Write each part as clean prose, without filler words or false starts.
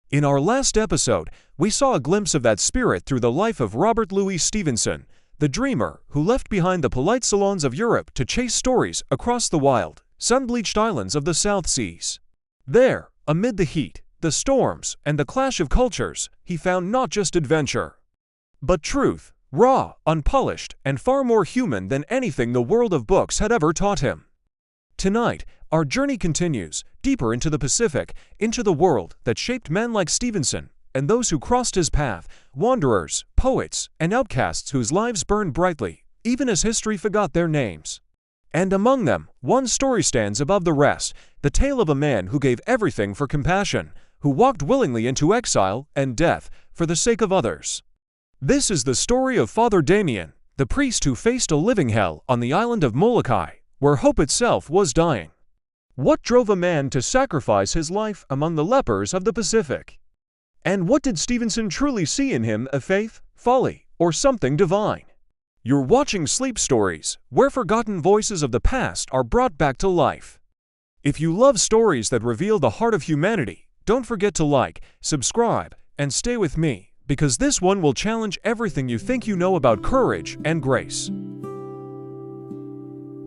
In our last episode, we saw a glimpse of that spirit through the life of Robert Louis Stevenson, the dreamer who left behind the polite salons of Europe to chase stories across the wild, sun-bleached islands of the South Seas. There, amid the heat, the storms, and the clash of cultures, he found not just adventure, but truth, raw, unpolished, and far more human than anything the world of books had ever taught him. Tonight, our journey continues, deeper into the Pacific, into the world that shaped men like Stevenson, and those who crossed his path, wanderers, poets, and outcasts whose lives burned brightly, even as history forgot their names. And among them, one story stands above the rest, the tale of a man who gave everything for compassion, who walked willingly into exile and death for the sake of others. This is the story of Father Damien, the priest who faced a living hell on the island of Molokai, where hope itself was dying. What drove a man to sacrifice his life among the lepers of the Pacific? And what did Stevenson truly see in him, a faith, folly, or something divine? You're watching Sleep Stories, where forgotten voices of the past are brought back to life. If you love stories that reveal the heart of humanity, don't forget to like, subscribe, and stay with me, because this one will challenge everything you think you know about courage and grace.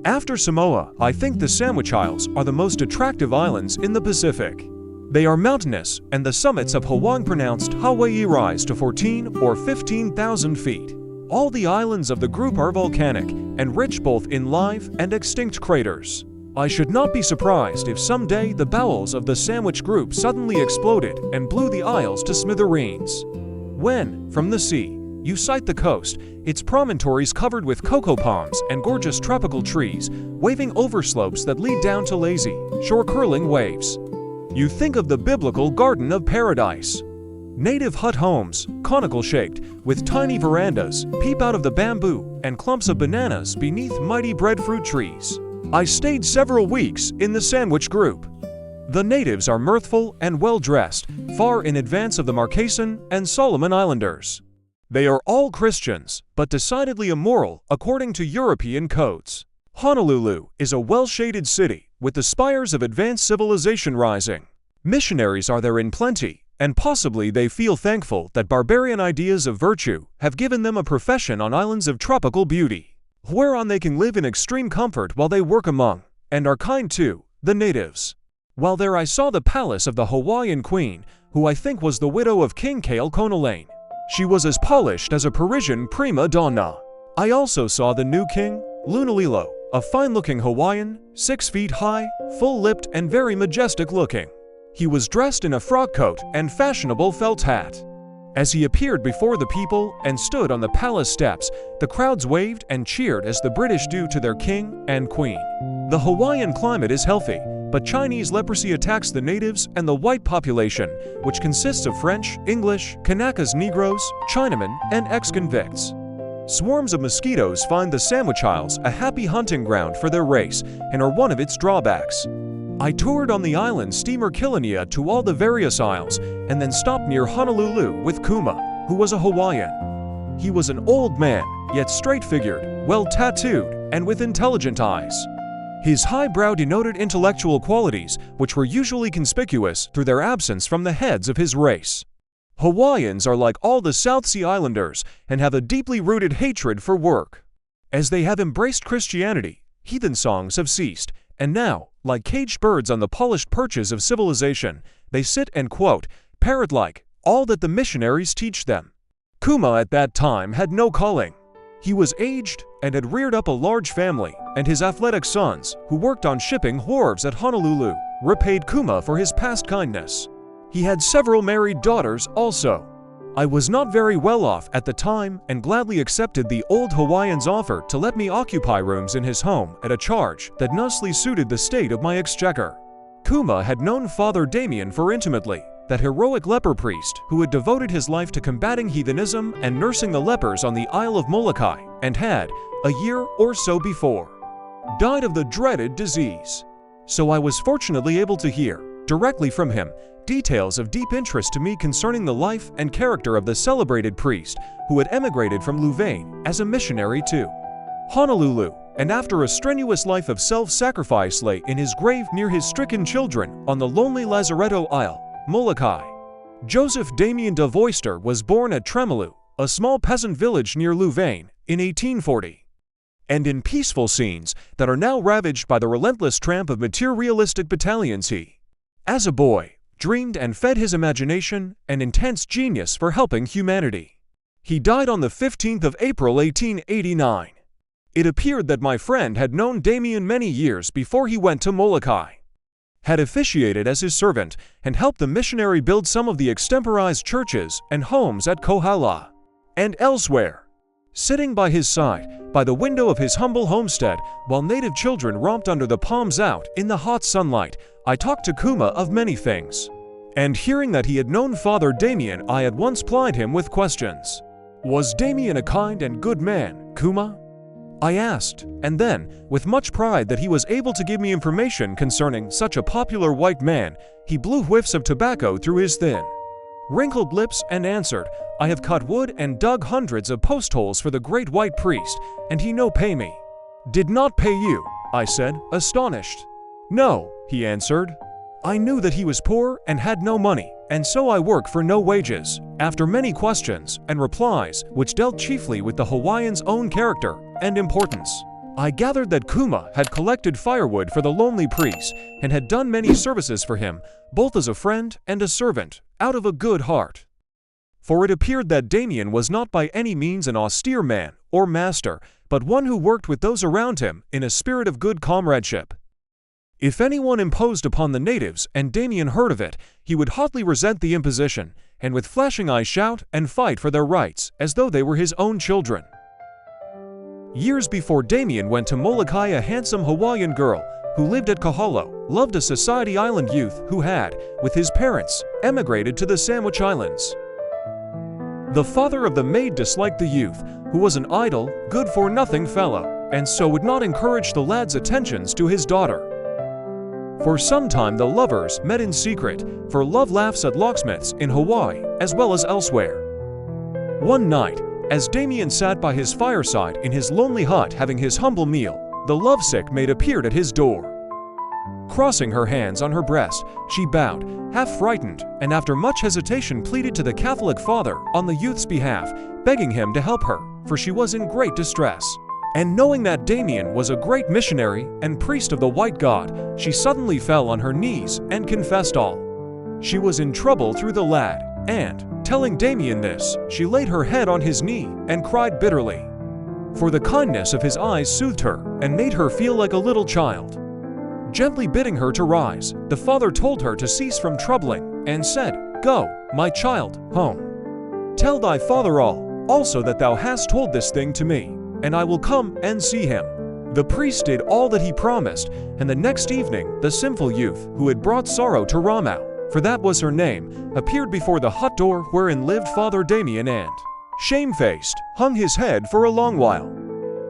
After Samoa, I think the Sandwich Isles are the most attractive islands in the Pacific. They are mountainous, and the summits of Hawaii pronounced Hawaii rise to 14 or 15,000 feet. All the islands of the group are volcanic, and rich both in live and extinct craters. I should not be surprised if someday the bowels of the Sandwich Group suddenly exploded and blew the isles to smithereens. When, from the sea, you sight the coast, its promontories covered with cocoa palms and gorgeous tropical trees, waving over slopes that lead down to lazy, shore-curling waves. You think of the biblical Garden of Paradise. Native hut homes, conical-shaped, with tiny verandas, peep out of the bamboo and clumps of bananas beneath mighty breadfruit trees. I stayed several weeks in the Sandwich Group. The natives are mirthful and well-dressed, far in advance of the Marquesan and Solomon Islanders. They are all Christians, but decidedly immoral according to European codes. Honolulu is a well-shaded city, with the spires of advanced civilization rising. Missionaries are there in plenty, and possibly they feel thankful that barbarian ideas of virtue have given them a profession on islands of tropical beauty, whereon they can live in extreme comfort while they work among, and are kind to, the natives. While there I saw the palace of the Hawaiian queen, who I think was the widow of King Kealkonalane. She was as polished as a Parisian prima donna. I also saw the new king, Lunalilo, a fine-looking Hawaiian, 6 feet high, full-lipped and very majestic-looking. He was dressed in a frock coat and fashionable felt hat. As he appeared before the people and stood on the palace steps, the crowds waved and cheered as the British do to their king and queen. The Hawaiian climate is healthy, but Chinese leprosy attacks the natives and the white population, which consists of French, English, Kanakas Negroes, Chinamen, and ex-convicts. Swarms of mosquitoes find the Sandwich Isles a happy hunting ground for their race and are one of its drawbacks. I toured on the island steamer Kilauea to all the various isles and then stopped near Honolulu with Kuma, who was a Hawaiian. He was an old man, yet straight-figured, well-tattooed, and with intelligent eyes. His high brow denoted intellectual qualities, which were usually conspicuous through their absence from the heads of his race. Hawaiians are like all the South Sea Islanders and have a deeply rooted hatred for work. As they have embraced Christianity, heathen songs have ceased, and now, like caged birds on the polished perches of civilization, they sit and quote, parrot-like, all that the missionaries teach them. Kuma at that time had no calling. He was aged and had reared up a large family, and his athletic sons, who worked on shipping wharves at Honolulu, repaid Kuma for his past kindness. He had several married daughters also. I was not very well off at the time and gladly accepted the old Hawaiian's offer to let me occupy rooms in his home at a charge that nicely suited the state of my exchequer. Kuma had known Father Damien for intimately, that heroic leper priest who had devoted his life to combating heathenism and nursing the lepers on the Isle of Molokai, and had, a year or so before, died of the dreaded disease. So I was fortunately able to hear, directly from him, details of deep interest to me concerning the life and character of the celebrated priest who had emigrated from Louvain as a missionary to Honolulu, and after a strenuous life of self-sacrifice lay in his grave near his stricken children on the lonely Lazaretto Isle, Molokai. Joseph Damien de Voister was born at Tremelu, a small peasant village near Louvain, in 1840. And in peaceful scenes that are now ravaged by the relentless tramp of materialistic battalions, he, as a boy, dreamed and fed his imagination an intense genius for helping humanity. He died on the 15th of April 1889. It appeared that my friend had known Damien many years before he went to Molokai, had officiated as his servant, and helped the missionary build some of the extemporized churches and homes at Kohala and elsewhere. Sitting by his side, by the window of his humble homestead, while native children romped under the palms out in the hot sunlight, I talked to Kuma of many things. And hearing that he had known Father Damien, I at once plied him with questions. Was Damien a kind and good man, Kuma? I asked, and then, with much pride that he was able to give me information concerning such a popular white man, he blew whiffs of tobacco through his thin, wrinkled lips and answered, I have cut wood and dug hundreds of post holes for the great white priest, and he no pay me. Did not pay you, I said, astonished. No, he answered. I knew that he was poor and had no money, and so I work for no wages. After many questions and replies, which dealt chiefly with the Hawaiian's own character and importance, I gathered that Kuma had collected firewood for the lonely priest and had done many services for him, both as a friend and a servant, out of a good heart. For it appeared that Damien was not by any means an austere man or master, but one who worked with those around him in a spirit of good comradeship. If anyone imposed upon the natives and Damien heard of it, he would hotly resent the imposition, and with flashing eyes shout and fight for their rights as though they were his own children. Years before Damien went to Molokai, a handsome Hawaiian girl who lived at Kahalo loved a Society Island youth who had, with his parents, emigrated to the Sandwich Islands. The father of the maid disliked the youth, who was an idle, good-for-nothing fellow, and so would not encourage the lad's attentions to his daughter. For some time the lovers met in secret, for love laughs at locksmiths in Hawaii as well as elsewhere. One night, as Damien sat by his fireside in his lonely hut having his humble meal, the lovesick maid appeared at his door. Crossing her hands on her breast, she bowed, half frightened, and after much hesitation pleaded to the Catholic father on the youth's behalf, begging him to help her, for she was in great distress. And knowing that Damien was a great missionary and priest of the white god, she suddenly fell on her knees and confessed all. She was in trouble through the lad, and, telling Damien this, she laid her head on his knee and cried bitterly. For the kindness of his eyes soothed her and made her feel like a little child. Gently bidding her to rise, the father told her to cease from troubling and said, Go, my child, home. Tell thy father all, also that thou hast told this thing to me, and I will come and see him. The priest did all that he promised, and the next evening the sinful youth, who had brought sorrow to Ramau, for that was her name, appeared before the hut door wherein lived Father Damien and, shamefaced, hung his head for a long while.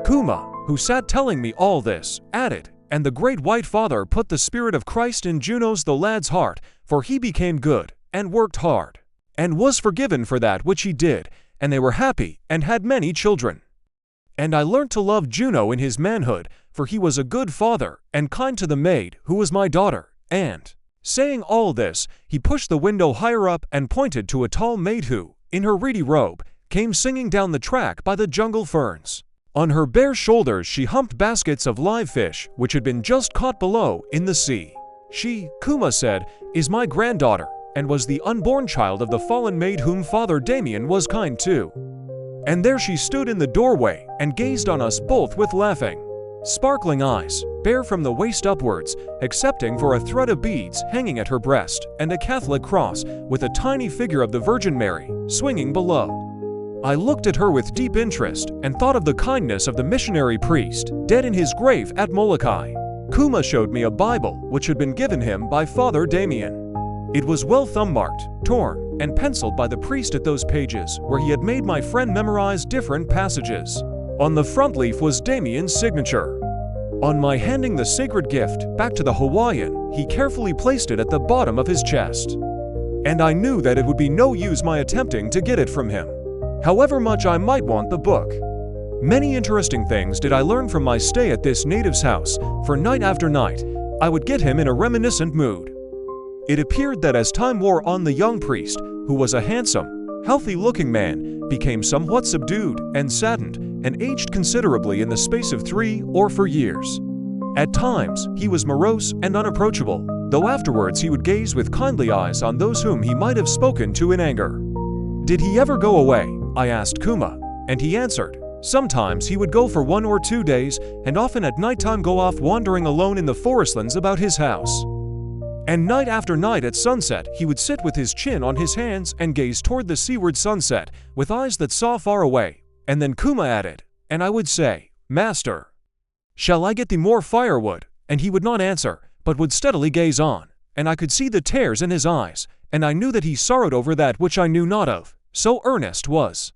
Kuma, who sat telling me all this, added, and the great white father put the spirit of Christ in Juno's the lad's heart, for he became good, and worked hard, and was forgiven for that which he did, and they were happy, and had many children. And I learnt to love Juno in his manhood, for he was a good father, and kind to the maid, who was my daughter, and, saying all this, he pushed the window higher up and pointed to a tall maid who, in her reedy robe, came singing down the track by the jungle ferns. On her bare shoulders she humped baskets of live fish, which had been just caught below in the sea. She, Kuma said, is my granddaughter, and was the unborn child of the fallen maid whom Father Damien was kind to. And there she stood in the doorway and gazed on us both with laughing, sparkling eyes, bare from the waist upwards, excepting for a thread of beads hanging at her breast and a Catholic cross with a tiny figure of the Virgin Mary swinging below. I looked at her with deep interest and thought of the kindness of the missionary priest, dead in his grave at Molokai. Kuma showed me a Bible which had been given him by Father Damien. It was well thumb-marked, torn, and penciled by the priest at those pages where he had made my friend memorize different passages. On the front leaf was Damien's signature. On my handing the sacred gift back to the Hawaiian, he carefully placed it at the bottom of his chest. And I knew that it would be no use my attempting to get it from him, however much I might want the book. Many interesting things did I learn from my stay at this native's house, for night after night, I would get him in a reminiscent mood. It appeared that as time wore on the young priest, who was a handsome, healthy-looking man, became somewhat subdued and saddened and aged considerably in the space of 3 or 4 years. At times, he was morose and unapproachable, though afterwards he would gaze with kindly eyes on those whom he might have spoken to in anger. "Did he ever go away?" I asked Kuma, and he answered, "Sometimes he would go for 1 or 2 days, and often at nighttime go off wandering alone in the forestlands about his house. And night after night at sunset he would sit with his chin on his hands and gaze toward the seaward sunset, with eyes that saw far away." And then Kuma added, "And I would say, 'Master, shall I get thee more firewood?' And he would not answer, but would steadily gaze on, and I could see the tears in his eyes, and I knew that he sorrowed over that which I knew not of, so earnest was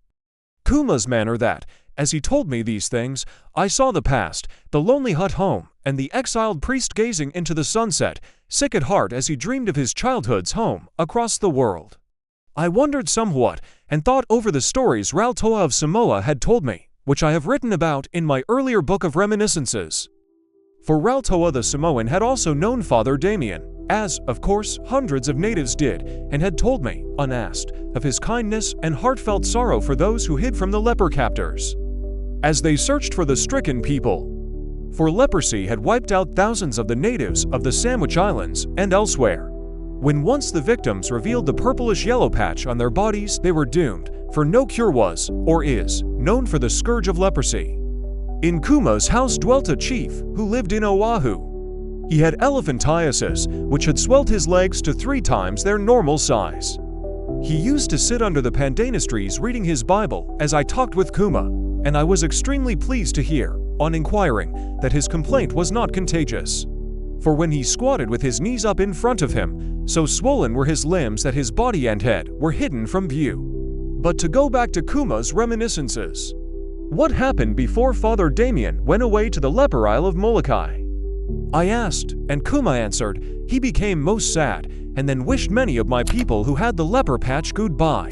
Kuma's manner that, as he told me these things, I saw the past, the lonely hut home, and the exiled priest gazing into the sunset, sick at heart as he dreamed of his childhood's home across the world. I wondered somewhat, and thought over the stories Raltoa of Samoa had told me, which I have written about in my earlier book of reminiscences. For Raltoa the Samoan had also known Father Damien, as, of course, hundreds of natives did, and had told me, unasked, of his kindness and heartfelt sorrow for those who hid from the leper captors, as they searched for the stricken people. For leprosy had wiped out thousands of the natives of the Sandwich Islands and elsewhere. When once the victims revealed the purplish yellow patch on their bodies, they were doomed, for no cure was, or is, known for the scourge of leprosy. In Kuma's house dwelt a chief who lived in Oahu. He had elephantiasis, which had swelled his legs to 3 times their normal size. He used to sit under the pandanus trees reading his Bible as I talked with Kuma, and I was extremely pleased to hear, on inquiring, that his complaint was not contagious. For when he squatted with his knees up in front of him, so swollen were his limbs that his body and head were hidden from view. But to go back to Kuma's reminiscences. What happened before Father Damien went away to the leper isle of Molokai? I asked, and Kuma answered, he became most sad, and then wished many of my people who had the leper patch goodbye,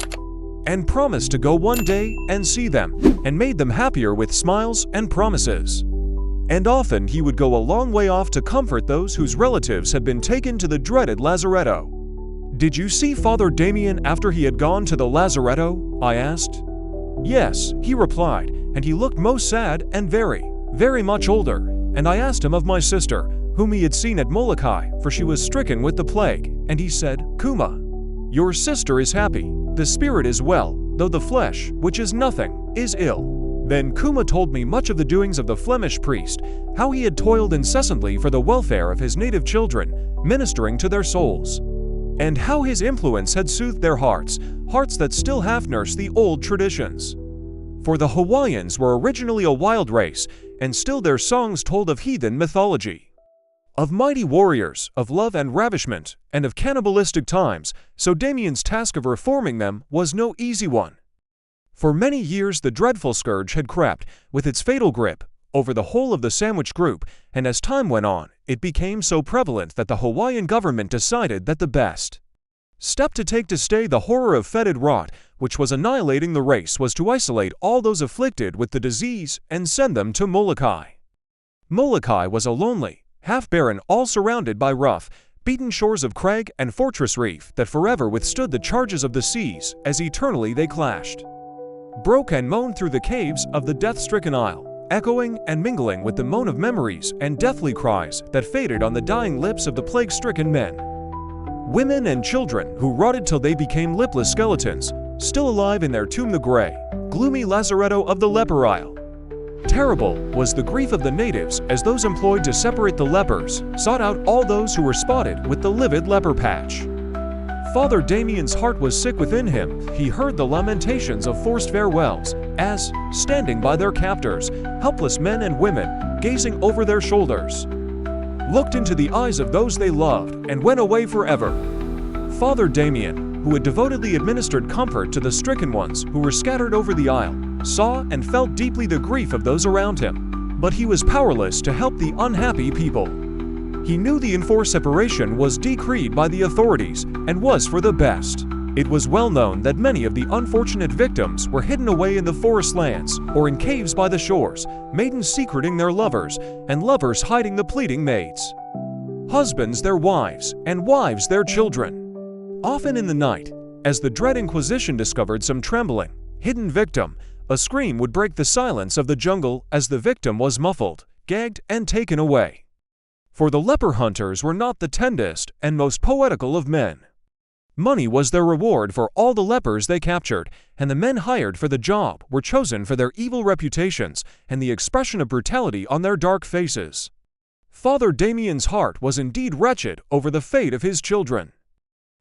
and promised to go one day and see them, and made them happier with smiles and promises. And often he would go a long way off to comfort those whose relatives had been taken to the dreaded lazaretto. "Did you see Father Damien after he had gone to the lazaretto?" I asked. "Yes," he replied, and he looked most sad and very, very much older, and I asked him of my sister, whom he had seen at Molokai, for she was stricken with the plague, and he said, "Kuma, your sister is happy, the spirit is well, though the flesh, which is nothing, is ill." Then Kuma told me much of the doings of the Flemish priest, how he had toiled incessantly for the welfare of his native children, ministering to their souls, and how his influence had soothed their hearts, hearts that still half-nurse the old traditions. For the Hawaiians were originally a wild race, and still their songs told of heathen mythology, of mighty warriors, of love and ravishment, and of cannibalistic times, so Damien's task of reforming them was no easy one. For many years the dreadful scourge had crept, with its fatal grip, over the whole of the Sandwich Group, and as time went on, it became so prevalent that the Hawaiian government decided that the best step to take to stay the horror of fetid rot, which was annihilating the race, was to isolate all those afflicted with the disease and send them to Molokai. Molokai was a lonely, half-barren, all surrounded by rough, beaten shores of crag and fortress reef that forever withstood the charges of the seas as eternally they clashed, broke and moaned through the caves of the death-stricken isle, echoing and mingling with the moan of memories and deathly cries that faded on the dying lips of the plague-stricken men, women and children who rotted till they became lipless skeletons, still alive in their tomb, the gray, gloomy lazaretto of the leper isle. Terrible was the grief of the natives as those employed to separate the lepers sought out all those who were spotted with the livid leper patch. Father Damien's heart was sick within him. He heard the lamentations of forced farewells, as, standing by their captors, helpless men and women, gazing over their shoulders, looked into the eyes of those they loved and went away forever. Father Damien, who had devotedly administered comfort to the stricken ones who were scattered over the isle, saw and felt deeply the grief of those around him, but he was powerless to help the unhappy people. He knew the enforced separation was decreed by the authorities and was for the best. It was well known that many of the unfortunate victims were hidden away in the forest lands or in caves by the shores, maidens secreting their lovers, and lovers hiding the pleading maids, husbands their wives, and wives their children. Often in the night, As the Dread Inquisition discovered some trembling, hidden victim, a scream would break the silence of the jungle as the victim was muffled, gagged, and taken away. For the leper hunters were not the tenderest and most poetical of men. Money was their reward for all the lepers they captured, and the men hired for the job were chosen for their evil reputations and the expression of brutality on their dark faces. Father Damien's heart was indeed wretched over the fate of his children.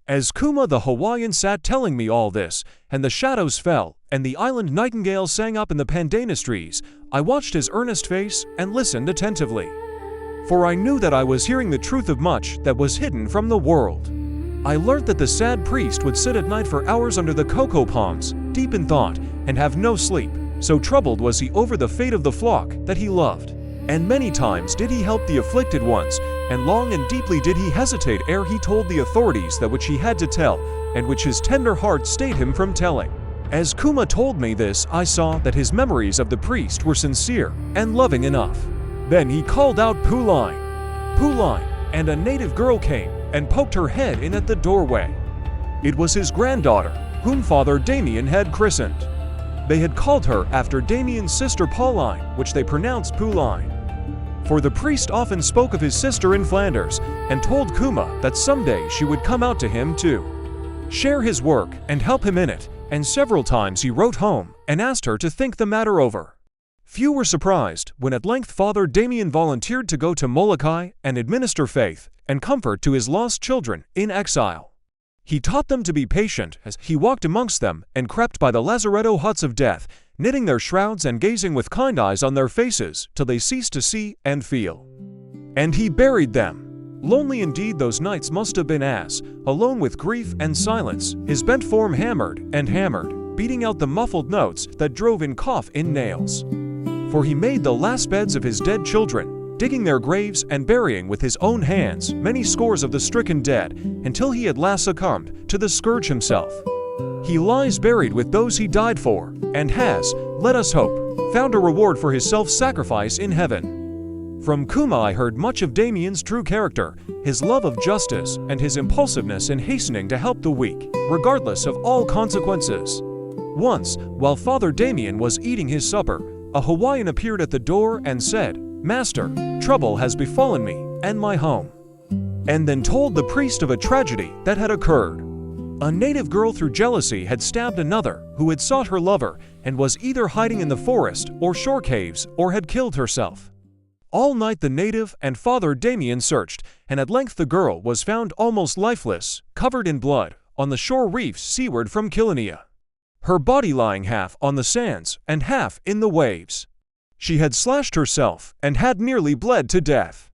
As Kuma the Hawaiian sat telling me all this, and the shadows fell, and the island nightingale sang up in the pandanus trees, I watched his earnest face and listened attentively. For I knew that I was hearing the truth of much that was hidden from the world. I learnt that the sad priest would sit at night for hours under the cocoa palms, deep in thought, and have no sleep, so troubled was he over the fate of the flock that he loved. And many times did he help the afflicted ones, and long and deeply did he hesitate ere he told the authorities that which he had to tell, and which his tender heart stayed him from telling. As Kuma told me this, I saw that his memories of the priest were sincere and loving enough. Then he called out, "Puline! Puline!" and a native girl came and poked her head in at the doorway. It was his granddaughter, whom Father Damien had christened. They had called her after Damien's sister Pauline, which they pronounced Puline. For the priest often spoke of his sister in Flanders, and told Kuma that someday she would come out to him too, share his work and help him in it, and several times he wrote home and asked her to think the matter over. Few were surprised when at length Father Damien volunteered to go to Molokai and administer faith and comfort to his lost children in exile. He taught them to be patient as he walked amongst them and crept by the lazaretto huts of death, knitting their shrouds and gazing with kind eyes on their faces till they ceased to see and feel. And he buried them. Lonely indeed those nights must have been as, alone with grief and silence, his bent form hammered and hammered, beating out the muffled notes that drove in cough in nails. For he made the last beds of his dead children, digging their graves and burying with his own hands many scores of the stricken dead, until he at last succumbed to the scourge himself. He lies buried with those he died for, and has, let us hope, found a reward for his self-sacrifice in heaven. From Kuma I heard much of Damien's true character, his love of justice, and his impulsiveness in hastening to help the weak, regardless of all consequences. Once, while Father Damien was eating his supper, a Hawaiian appeared at the door and said, "Master, trouble has befallen me and my home," and then told the priest of a tragedy that had occurred. A native girl through jealousy had stabbed another who had sought her lover and was either hiding in the forest or shore caves or had killed herself. All night the native and Father Damien searched, and at length the girl was found almost lifeless, covered in blood, on the shore reefs seaward from Killania, her body lying half on the sands and half in the waves. She had slashed herself and had nearly bled to death.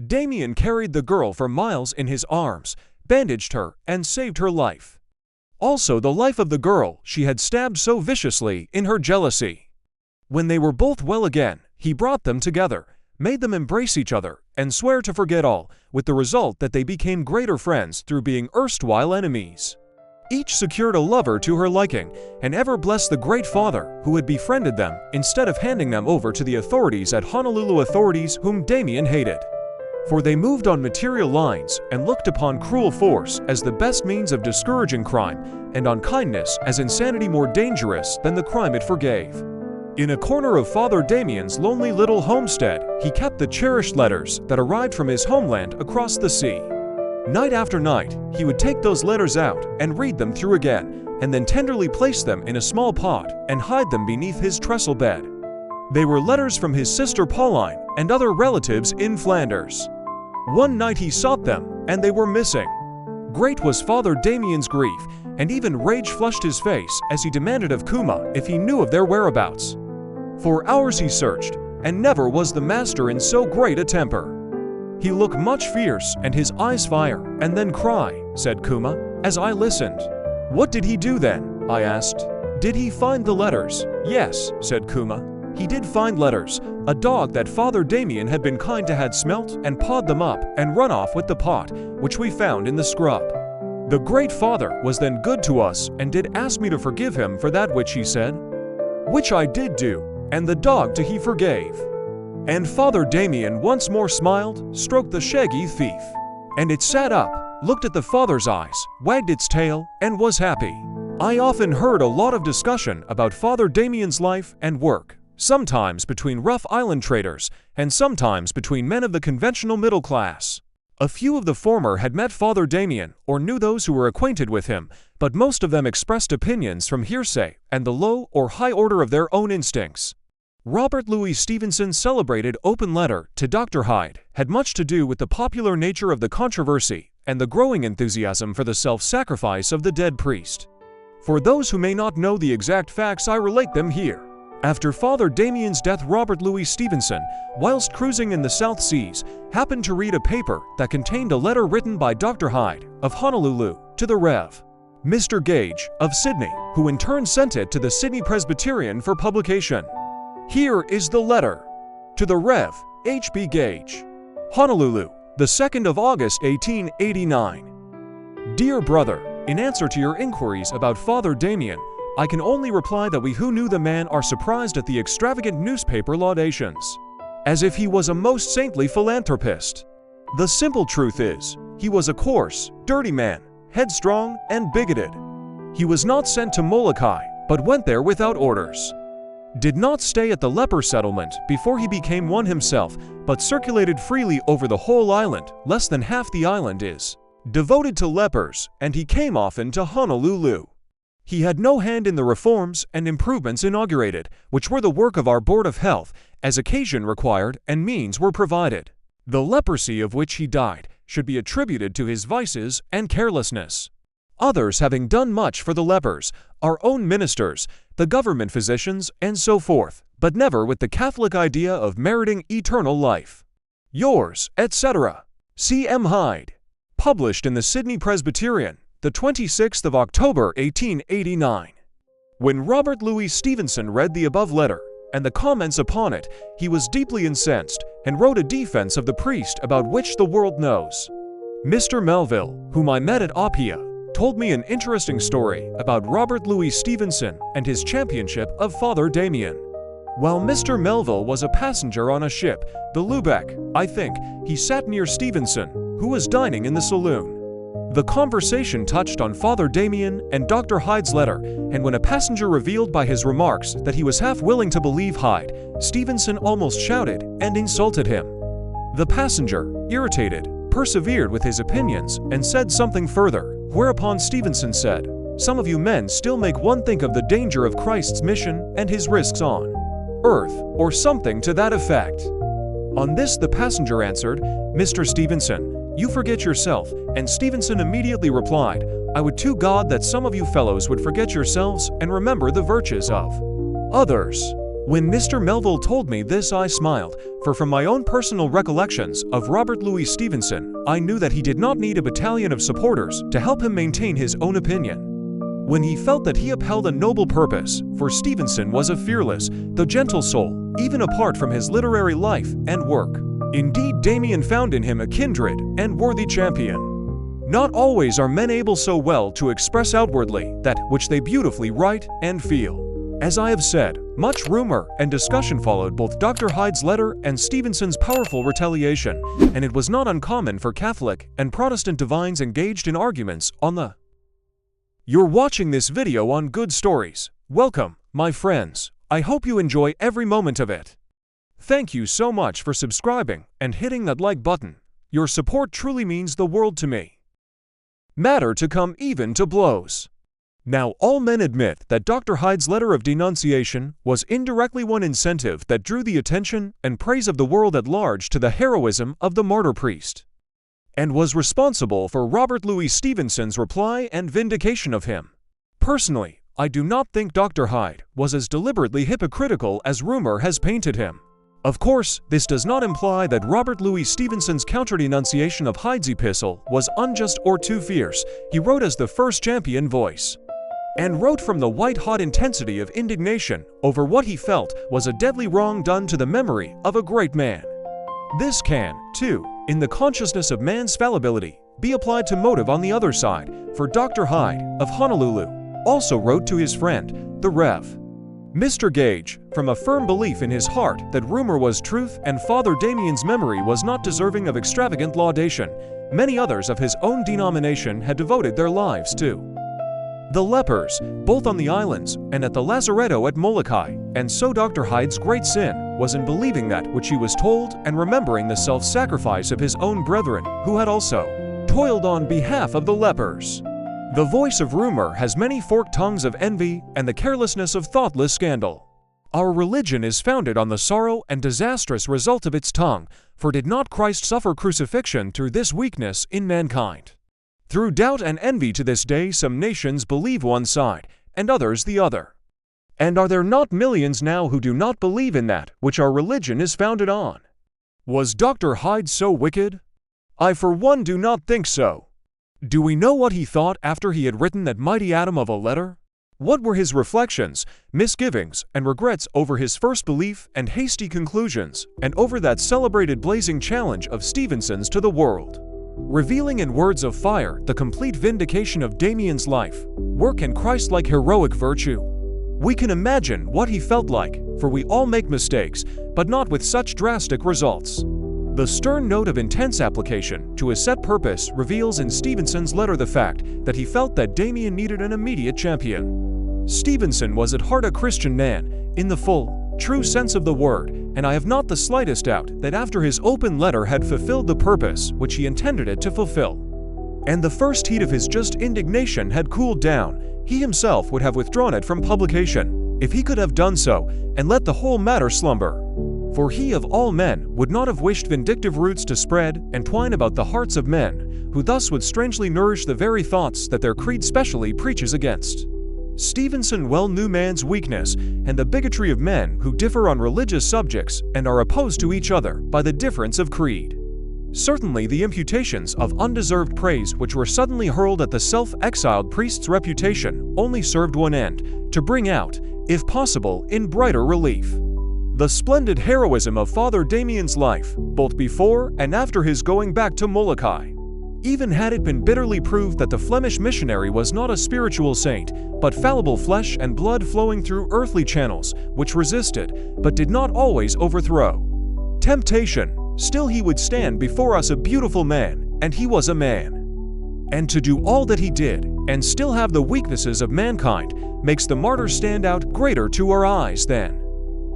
Damien carried the girl for miles in his arms, bandaged her, and saved her life. Also the life of the girl she had stabbed so viciously in her jealousy. When they were both well again, he brought them together, made them embrace each other, and swear to forget all, with the result that they became greater friends through being erstwhile enemies. Each secured a lover to her liking, and ever blessed the Great Father who had befriended them instead of handing them over to the authorities at Honolulu, authorities whom Damien hated. For they moved on material lines and looked upon cruel force as the best means of discouraging crime, and on kindness as insanity more dangerous than the crime it forgave. In a corner of Father Damien's lonely little homestead, he kept the cherished letters that arrived from his homeland across the sea. Night after night, he would take those letters out and read them through again, and then tenderly place them in a small pot and hide them beneath his trestle bed. They were letters from his sister Pauline and other relatives in Flanders. One night he sought them, and they were missing. Great was Father Damien's grief, and even rage flushed his face as he demanded of Kuma if he knew of their whereabouts. For hours he searched, and never was the master in so great a temper. "He looked much fierce, and his eyes fire, and then cry," said Kuma, as I listened. "What did he do then?" I asked. "Did he find the letters?" "Yes," said Kuma. "He did find letters. A dog that Father Damien had been kind to had smelt and pawed them up and run off with the pot, which we found in the scrub. The Great Father was then good to us and did ask me to forgive him for that which he said, which I did do, and the dog to he forgave." And Father Damien once more smiled, stroked the shaggy thief, and it sat up, looked at the father's eyes, wagged its tail, and was happy. I often heard a lot of discussion about Father Damien's life and work, sometimes between rough island traders, and sometimes between men of the conventional middle class. A few of the former had met Father Damien or knew those who were acquainted with him, but most of them expressed opinions from hearsay and the low or high order of their own instincts. Robert Louis Stevenson's celebrated open letter to Dr. Hyde had much to do with the popular nature of the controversy and the growing enthusiasm for the self-sacrifice of the dead priest. For those who may not know the exact facts, I relate them here. After Father Damien's death, Robert Louis Stevenson, whilst cruising in the South Seas, happened to read a paper that contained a letter written by Dr. Hyde of Honolulu to the Rev. Mr. Gage of Sydney, who in turn sent it to the Sydney Presbyterian for publication. Here is the letter. To the Rev. H.B. Gage. Honolulu, the 2nd of August 1889. Dear brother, in answer to your inquiries about Father Damien, I can only reply that we who knew the man are surprised at the extravagant newspaper laudations, as if he was a most saintly philanthropist. The simple truth is, he was a coarse, dirty man, headstrong and bigoted. He was not sent to Molokai, but went there without orders. Did not stay at the leper settlement before he became one himself, but circulated freely over the whole island. Less than half the island is devoted to lepers, and he came often to Honolulu. He had no hand in the reforms and improvements inaugurated, which were the work of our Board of Health, as occasion required and means were provided. The leprosy of which he died should be attributed to his vices and carelessness. Others having done much for the lepers, our own ministers, the government physicians, and so forth, but never with the Catholic idea of meriting eternal life. Yours, etc. C. M. Hyde. Published in the Sydney Presbyterian, the 26th of October 1889. When Robert Louis Stevenson read the above letter and the comments upon it, he was deeply incensed and wrote a defense of the priest about which the world knows. Mr. Melville, whom I met at Apia, told me an interesting story about Robert Louis Stevenson and his championship of Father Damien. While Mr. Melville was a passenger on a ship, the Lubeck, I think, he sat near Stevenson, who was dining in the saloon. The conversation touched on Father Damien and Dr. Hyde's letter, and when a passenger revealed by his remarks that he was half willing to believe Hyde, Stevenson almost shouted and insulted him. The passenger, irritated, persevered with his opinions and said something further, whereupon Stevenson said, "Some of you men still make one think of the danger of Christ's mission and his risks on earth," or something to that effect. On this the passenger answered, "Mr. Stevenson, you forget yourself," and Stevenson immediately replied, "I would to God that some of you fellows would forget yourselves and remember the virtues of others." When Mr. Melville told me this, I smiled, for from my own personal recollections of Robert Louis Stevenson, I knew that he did not need a battalion of supporters to help him maintain his own opinion. When he felt that he upheld a noble purpose, for Stevenson was a fearless, though gentle soul, even apart from his literary life and work. Indeed, Damien found in him a kindred and worthy champion. Not always are men able so well to express outwardly that which they beautifully write and feel. As I have said, much rumor and discussion followed both Dr. Hyde's letter and Stevenson's powerful retaliation, and it was not uncommon for Catholic and Protestant divines engaged in arguments on the. You're watching this video on Good Stories. Welcome, my friends. I hope you enjoy every moment of it. Thank you so much for subscribing and hitting that like button. Your support truly means the world to me. Matter to come even to blows. Now all men admit that Dr. Hyde's letter of denunciation was indirectly one incentive that drew the attention and praise of the world at large to the heroism of the martyr priest, and was responsible for Robert Louis Stevenson's reply and vindication of him. Personally, I do not think Dr. Hyde was as deliberately hypocritical as rumor has painted him. Of course, this does not imply that Robert Louis Stevenson's counter-denunciation of Hyde's epistle was unjust or too fierce. He wrote as the first champion voice, and wrote from the white-hot intensity of indignation over what he felt was a deadly wrong done to the memory of a great man. This can, too, in the consciousness of man's fallibility, be applied to motive on the other side, for Dr. Hyde, of Honolulu, also wrote to his friend, the Rev. Mr. Gage, from a firm belief in his heart that rumor was truth and Father Damien's memory was not deserving of extravagant laudation, many others of his own denomination had devoted their lives to. The lepers, both on the islands and at the lazaretto at Molokai, and so Dr. Hyde's great sin was in believing that which he was told and remembering the self-sacrifice of his own brethren, who had also toiled on behalf of the lepers. The voice of rumor has many forked tongues of envy and the carelessness of thoughtless scandal. Our religion is founded on the sorrow and disastrous result of its tongue, for did not Christ suffer crucifixion through this weakness in mankind? Through doubt and envy to this day some nations believe one side, and others the other. And are there not millions now who do not believe in that which our religion is founded on? Was Dr. Hyde so wicked? I for one do not think so. Do we know what he thought after he had written that mighty atom of a letter? What were his reflections, misgivings, and regrets over his first belief and hasty conclusions, and over that celebrated blazing challenge of Stevenson's to the world? Revealing in words of fire the complete vindication of Damien's life, work, and Christ-like heroic virtue. We can imagine what he felt like, for we all make mistakes, but not with such drastic results. The stern note of intense application to a set purpose reveals in Stevenson's letter the fact that he felt that Damien needed an immediate champion. Stevenson was at heart a Christian man, in the full, true sense of the word, and I have not the slightest doubt that after his open letter had fulfilled the purpose which he intended it to fulfill, and the first heat of his just indignation had cooled down, he himself would have withdrawn it from publication, if he could have done so, and let the whole matter slumber. For he of all men would not have wished vindictive roots to spread and twine about the hearts of men, who thus would strangely nourish the very thoughts that their creed specially preaches against. Stevenson well knew man's weakness and the bigotry of men who differ on religious subjects and are opposed to each other by the difference of creed. Certainly the imputations of undeserved praise which were suddenly hurled at the self-exiled priest's reputation only served one end, to bring out, if possible, in brighter relief, the splendid heroism of Father Damien's life, both before and after his going back to Molokai. Even had it been bitterly proved that the Flemish missionary was not a spiritual saint, but fallible flesh and blood flowing through earthly channels, which resisted, but did not always overthrow temptation, still he would stand before us a beautiful man, and he was a man. And to do all that he did, and still have the weaknesses of mankind, makes the martyr stand out greater to our eyes than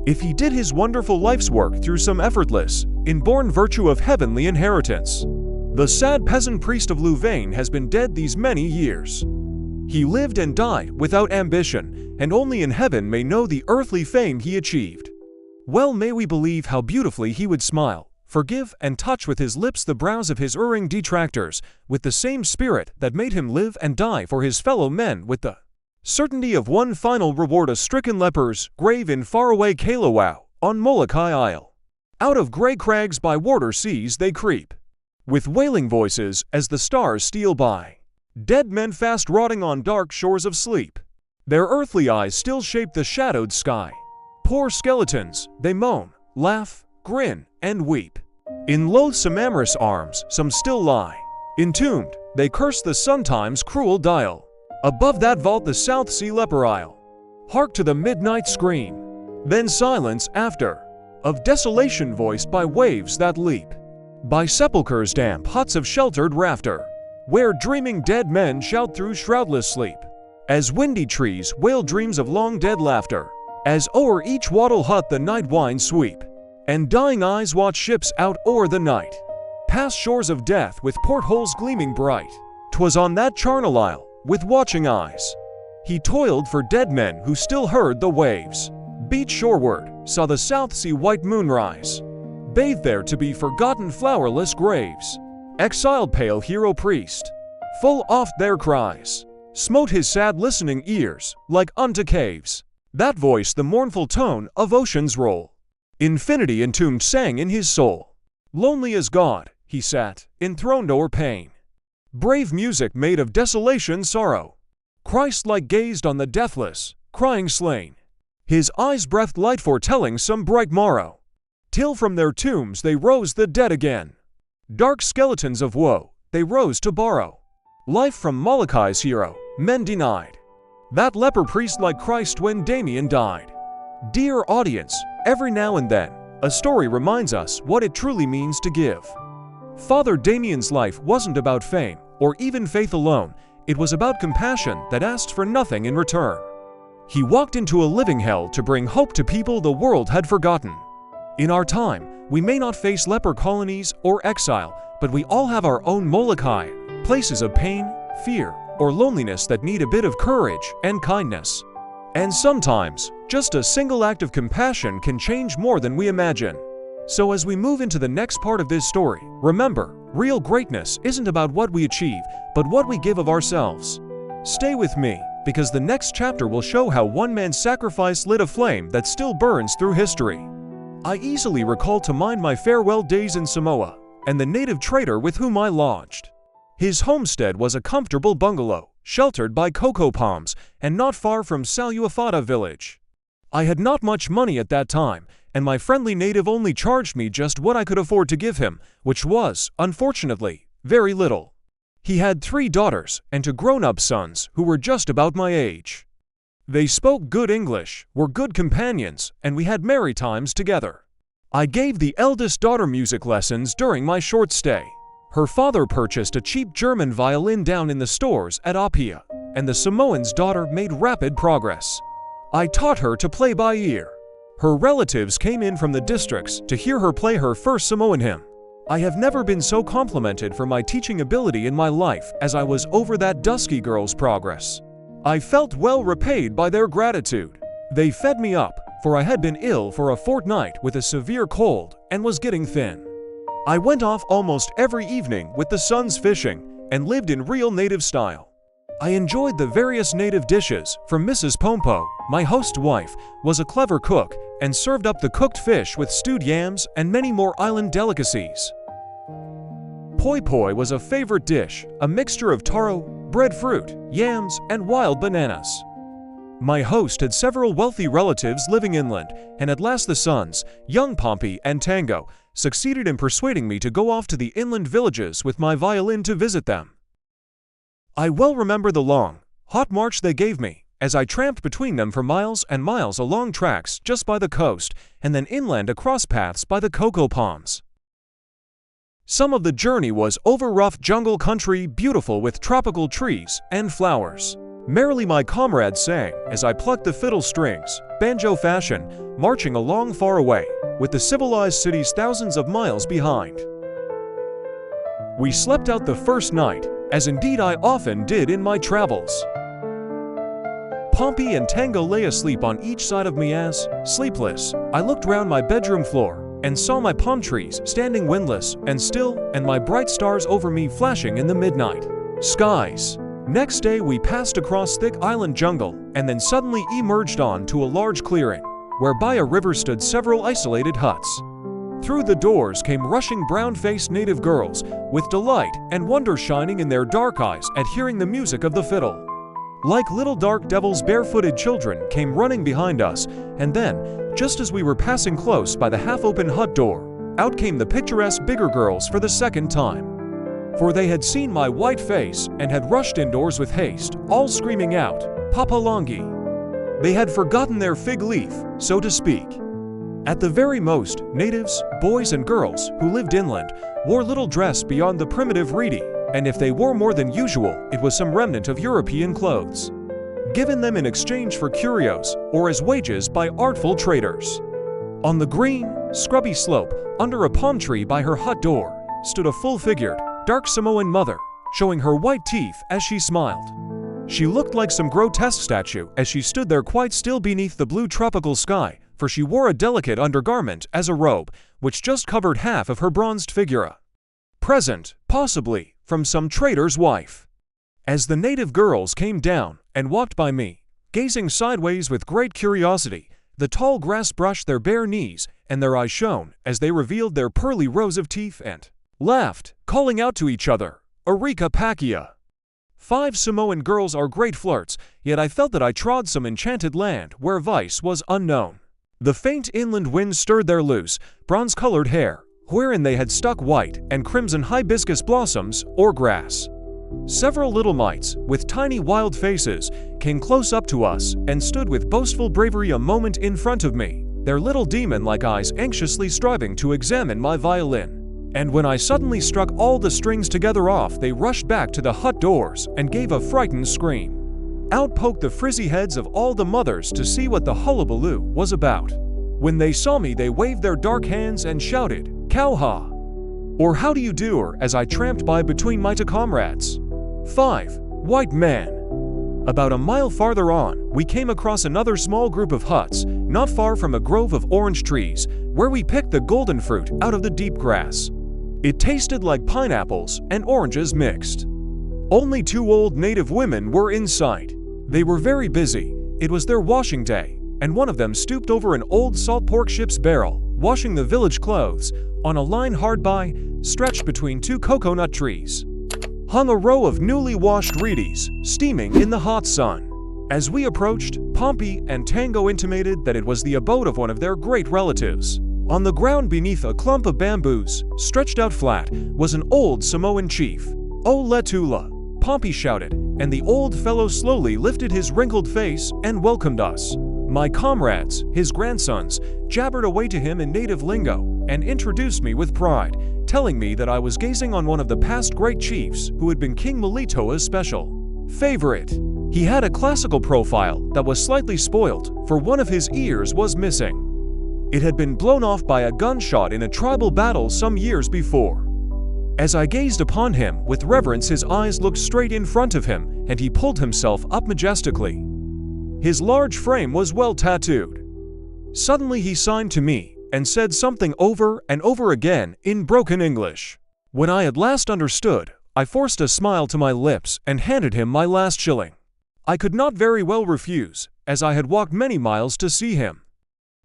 if he did his wonderful life's work through some effortless, inborn virtue of heavenly inheritance. The sad peasant priest of Louvain has been dead these many years. He lived and died without ambition, and only in heaven may know the earthly fame he achieved. Well may we believe how beautifully he would smile, forgive, and touch with his lips the brows of his erring detractors, with the same spirit that made him live and die for his fellow men, with the certainty of one final reward of stricken lepers, grave in faraway Kalawao, on Molokai Isle. Out of grey crags by water seas they creep, with wailing voices as the stars steal by. Dead men fast rotting on dark shores of sleep. Their earthly eyes still shape the shadowed sky. Poor skeletons, they moan, laugh, grin, and weep. In loathsome amorous arms some still lie. Entombed, they curse the sometimes cruel dial. Above that vault the South Sea leper isle. Hark to the midnight scream. Then silence after, of desolation voiced by waves that leap. By sepulchres damp huts of sheltered rafter, where dreaming dead men shout through shroudless sleep. As windy trees wail dreams of long dead laughter, as o'er each wattle hut the night winds sweep, and dying eyes watch ships out o'er the night, past shores of death with portholes gleaming bright. 'Twas on that charnel isle, with watching eyes, he toiled for dead men who still heard the waves beat shoreward, saw the South Sea white moon rise, bathed there to be forgotten flowerless graves. Exiled pale hero priest, full oft their cries smote his sad listening ears, like unto caves, that voice the mournful tone of ocean's roll. Infinity entombed sang in his soul. Lonely as God, he sat, enthroned o'er pain. Brave music made of desolation sorrow. Christ-like gazed on the deathless, crying slain. His eyes breathed light foretelling some bright morrow, till from their tombs they rose the dead again. Dark skeletons of woe, they rose to borrow life from Molochai's hero, men denied. That leper priest like Christ when Damien died. Dear audience, every now and then, a story reminds us what it truly means to give. Father Damien's life wasn't about fame or even faith alone, it was about compassion that asked for nothing in return. He walked into a living hell to bring hope to people the world had forgotten. In our time, we may not face leper colonies or exile, but we all have our own Molokai, places of pain, fear, or loneliness that need a bit of courage and kindness. And sometimes, just a single act of compassion can change more than we imagine. So as we move into the next part of this story, remember, real greatness isn't about what we achieve, but what we give of ourselves. Stay with me, because the next chapter will show how one man's sacrifice lit a flame that still burns through history. I easily recall to mind my farewell days in Samoa, and the native trader with whom I lodged. His homestead was a comfortable bungalow, sheltered by cocoa palms, and not far from Saluafada village. I had not much money at that time, and my friendly native only charged me just what I could afford to give him, which was, unfortunately, very little. He had 3 daughters and 2 grown-up sons who were just about my age. They spoke good English, were good companions, and we had merry times together. I gave the eldest daughter music lessons during my short stay. Her father purchased a cheap German violin down in the stores at Apia, and the Samoan's daughter made rapid progress. I taught her to play by ear. Her relatives came in from the districts to hear her play her first Samoan hymn. I have never been so complimented for my teaching ability in my life as I was over that dusky girl's progress. I felt well repaid by their gratitude. They fed me up, for I had been ill for a fortnight with a severe cold and was getting thin. I went off almost every evening with the sons fishing and lived in real native style. I enjoyed the various native dishes from Mrs. Pompo. My host wife was a clever cook and served up the cooked fish with stewed yams and many more island delicacies. Poi poi was a favorite dish, a mixture of taro, breadfruit, yams, and wild bananas. My host had several wealthy relatives living inland, and at last the sons, young Pompey and Tango, succeeded in persuading me to go off to the inland villages with my violin to visit them. I well remember the long, hot march they gave me, as I tramped between them for miles and miles along tracks just by the coast, and then inland across paths by the cocoa palms. Some of the journey was over rough jungle country, beautiful with tropical trees and flowers. Merrily my comrades sang as I plucked the fiddle strings, banjo fashion, marching along far away, with the civilized cities thousands of miles behind. We slept out the first night, as indeed I often did in my travels. Pompey and Tango lay asleep on each side of me as, sleepless, I looked round my bedroom floor and saw my palm trees standing windless and still, and my bright stars over me flashing in the midnight skies. Next day we passed across thick island jungle and then suddenly emerged onto a large clearing, where by a river stood several isolated huts. Through the doors came rushing brown-faced native girls, with delight and wonder shining in their dark eyes at hearing the music of the fiddle. Like little dark devils, barefooted children came running behind us, and then, just as we were passing close by the half-open hut door, out came the picturesque bigger girls for the second time. For they had seen my white face and had rushed indoors with haste, all screaming out, "Papalongi!" They had forgotten their fig leaf, so to speak. At the very most, natives, boys and girls who lived inland, wore little dress beyond the primitive reedy, and if they wore more than usual, it was some remnant of European clothes, given them in exchange for curios or as wages by artful traders. On the green, scrubby slope, under a palm tree by her hut door, stood a full-figured, dark Samoan mother, showing her white teeth as she smiled. She looked like some grotesque statue as she stood there quite still beneath the blue tropical sky, for she wore a delicate undergarment as a robe, which just covered half of her bronzed figure. Present, possibly, from some trader's wife. As the native girls came down and walked by me, gazing sideways with great curiosity, the tall grass brushed their bare knees, and their eyes shone as they revealed their pearly rows of teeth and laughed, calling out to each other, "Eureka Pakia!" 5 Samoan girls are great flirts, yet I felt that I trod some enchanted land where vice was unknown. The faint inland wind stirred their loose, bronze-colored hair, wherein they had stuck white and crimson hibiscus blossoms or grass. Several little mites, with tiny wild faces, came close up to us and stood with boastful bravery a moment in front of me, their little demon-like eyes anxiously striving to examine my violin. And when I suddenly struck all the strings together off, they rushed back to the hut doors and gave a frightened scream. Out poked the frizzy heads of all the mothers to see what the hullabaloo was about. When they saw me, they waved their dark hands and shouted, "Cowha!" or "How do you do?" as I tramped by between my two comrades. 5. White man. About a mile farther on, we came across another small group of huts, not far from a grove of orange trees, where we picked the golden fruit out of the deep grass. It tasted like pineapples and oranges mixed. Only 2 old native women were in sight. They were very busy. It was their washing day, and one of them stooped over an old salt pork ship's barrel, washing the village clothes. On a line hard by, stretched between 2 coconut trees, hung a row of newly washed reedies, steaming in the hot sun. As we approached, Pompey and Tango intimated that it was the abode of one of their great relatives. On the ground beneath a clump of bamboos, stretched out flat, was an old Samoan chief. "O Letula!" Pompey shouted, and the old fellow slowly lifted his wrinkled face and welcomed us. My comrades, his grandsons, jabbered away to him in native lingo and introduced me with pride, telling me that I was gazing on one of the past great chiefs who had been King Melitoa's special favorite. He had a classical profile that was slightly spoiled, for one of his ears was missing. It had been blown off by a gunshot in a tribal battle some years before. As I gazed upon him with reverence, his eyes looked straight in front of him, and he pulled himself up majestically. His large frame was well tattooed. Suddenly he signed to me and said something over and over again in broken English. When I at last understood, I forced a smile to my lips and handed him my last shilling. I could not very well refuse, as I had walked many miles to see him.